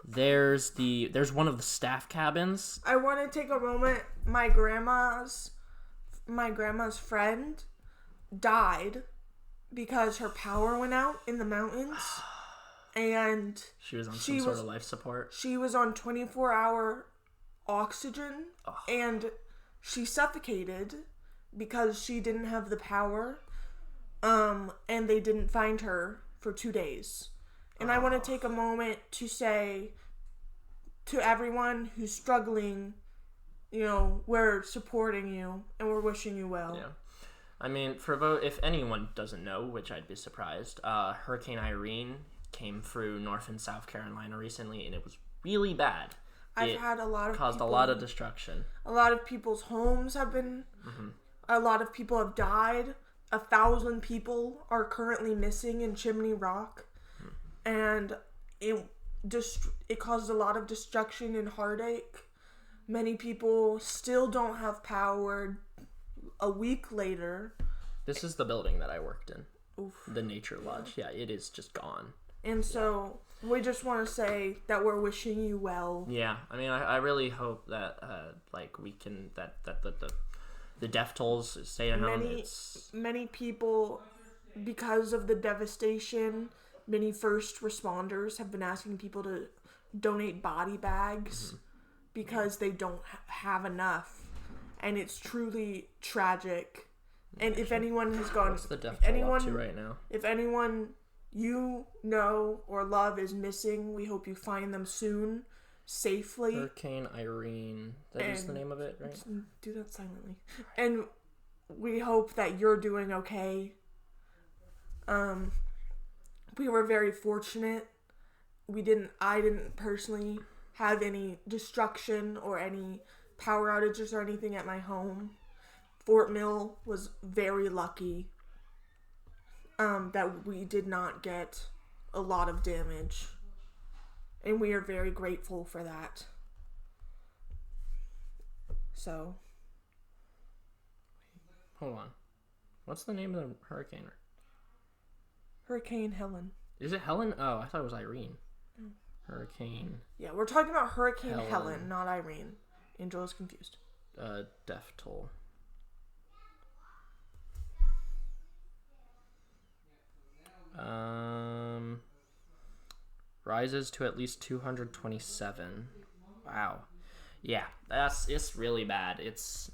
Speaker 2: There's one of the staff cabins.
Speaker 1: I want to take a moment. My grandma's friend died because her power went out in the mountains, and
Speaker 2: she was on some sort of life support.
Speaker 1: She was on 24-hour oxygen, and she suffocated because she didn't have the power, and they didn't find her for 2 days. And I want to take a moment to say to everyone who's struggling, we're supporting you and we're wishing you well.
Speaker 2: Yeah. I mean, if anyone doesn't know, which I'd be surprised, Hurricane Irene came through North and South Carolina recently, and it was really bad.
Speaker 1: I've had a lot of
Speaker 2: caused a lot of destruction.
Speaker 1: A lot of people's homes have been. A lot of people have died. 1,000 people are currently missing in Chimney Rock, and it caused a lot of destruction and heartache. Many people still don't have power. A week later.
Speaker 2: This is the building that I worked in.
Speaker 1: Oof.
Speaker 2: The Nature Lodge. Yeah, it is just gone.
Speaker 1: And so we just want to say that we're wishing you well.
Speaker 2: Yeah, I mean, I really hope that we can that the death tolls stay at home.
Speaker 1: Many people, because of the devastation, many first responders have been asking people to donate body bags because they don't have enough, and it's truly tragic. And if anyone has gone,
Speaker 2: what's the death toll up to right now?
Speaker 1: If anyone you know or love is missing, we hope you find them soon, safely.
Speaker 2: Hurricane Irene. That is the name of it, right?
Speaker 1: Do that silently. And we hope that you're doing okay. We were very fortunate. I didn't personally have any destruction or any power outages or anything at my home. Fort Mill was very lucky that we did not get a lot of damage, and we are very grateful for that. So,
Speaker 2: hold on, what's the name of the hurricane?
Speaker 1: Hurricane Helen.
Speaker 2: Is it Helen? Oh, I thought it was Irene. Hurricane.
Speaker 1: Yeah, we're talking about Hurricane Helen, not Irene. Angel is confused.
Speaker 2: Death toll. Rises to at least 227. Wow. Yeah, it's really bad. It's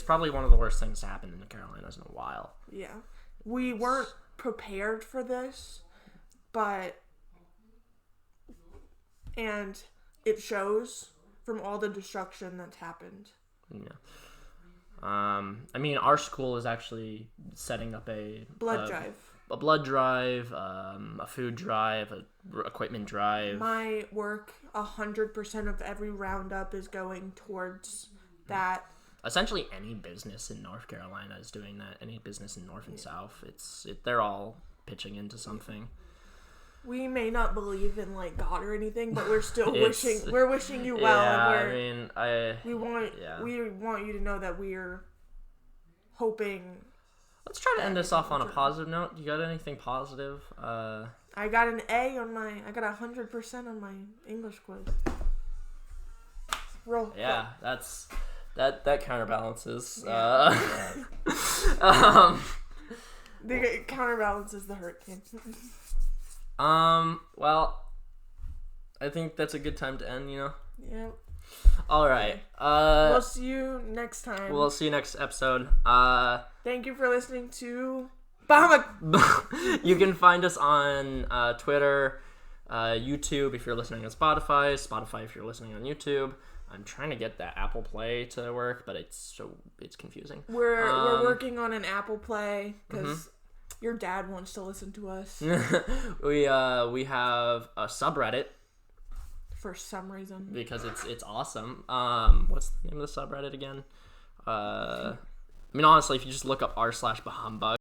Speaker 2: probably one of the worst things to happen in the Carolinas in a while.
Speaker 1: Yeah. We weren't prepared for this, and it shows from all the destruction that's happened.
Speaker 2: Yeah. Our school is actually setting up a blood drive, a food drive, a equipment drive.
Speaker 1: My work, 100% of every roundup is going towards that.
Speaker 2: Essentially, any business in North Carolina is doing that. Any business in North and South, they're all pitching into something.
Speaker 1: We may not believe in God or anything, but we're still wishing you well.
Speaker 2: Yeah,
Speaker 1: we want you to know that we're hoping.
Speaker 2: Let's try to end this off on a positive note. You got anything positive?
Speaker 1: I got an A on I got 100% on my English quiz. Real.
Speaker 2: Yeah, that counterbalances.
Speaker 1: Yeah. The counterbalances the hurricane.
Speaker 2: Well, I think that's a good time to end,
Speaker 1: Yep.
Speaker 2: All right.
Speaker 1: We'll see you next time.
Speaker 2: We'll see you next episode.
Speaker 1: Thank you for listening to BaHumBug.
Speaker 2: You can find us on Twitter, YouTube if you're listening on Spotify if you're listening on YouTube. I'm trying to get that Apple Play to work, but it's confusing.
Speaker 1: We're working on an Apple Play because your dad wants to listen to us
Speaker 2: we have a subreddit
Speaker 1: for some reason.
Speaker 2: because it's awesome. What's the name of the subreddit again? I mean, honestly, if you just look up r/BaHumBug,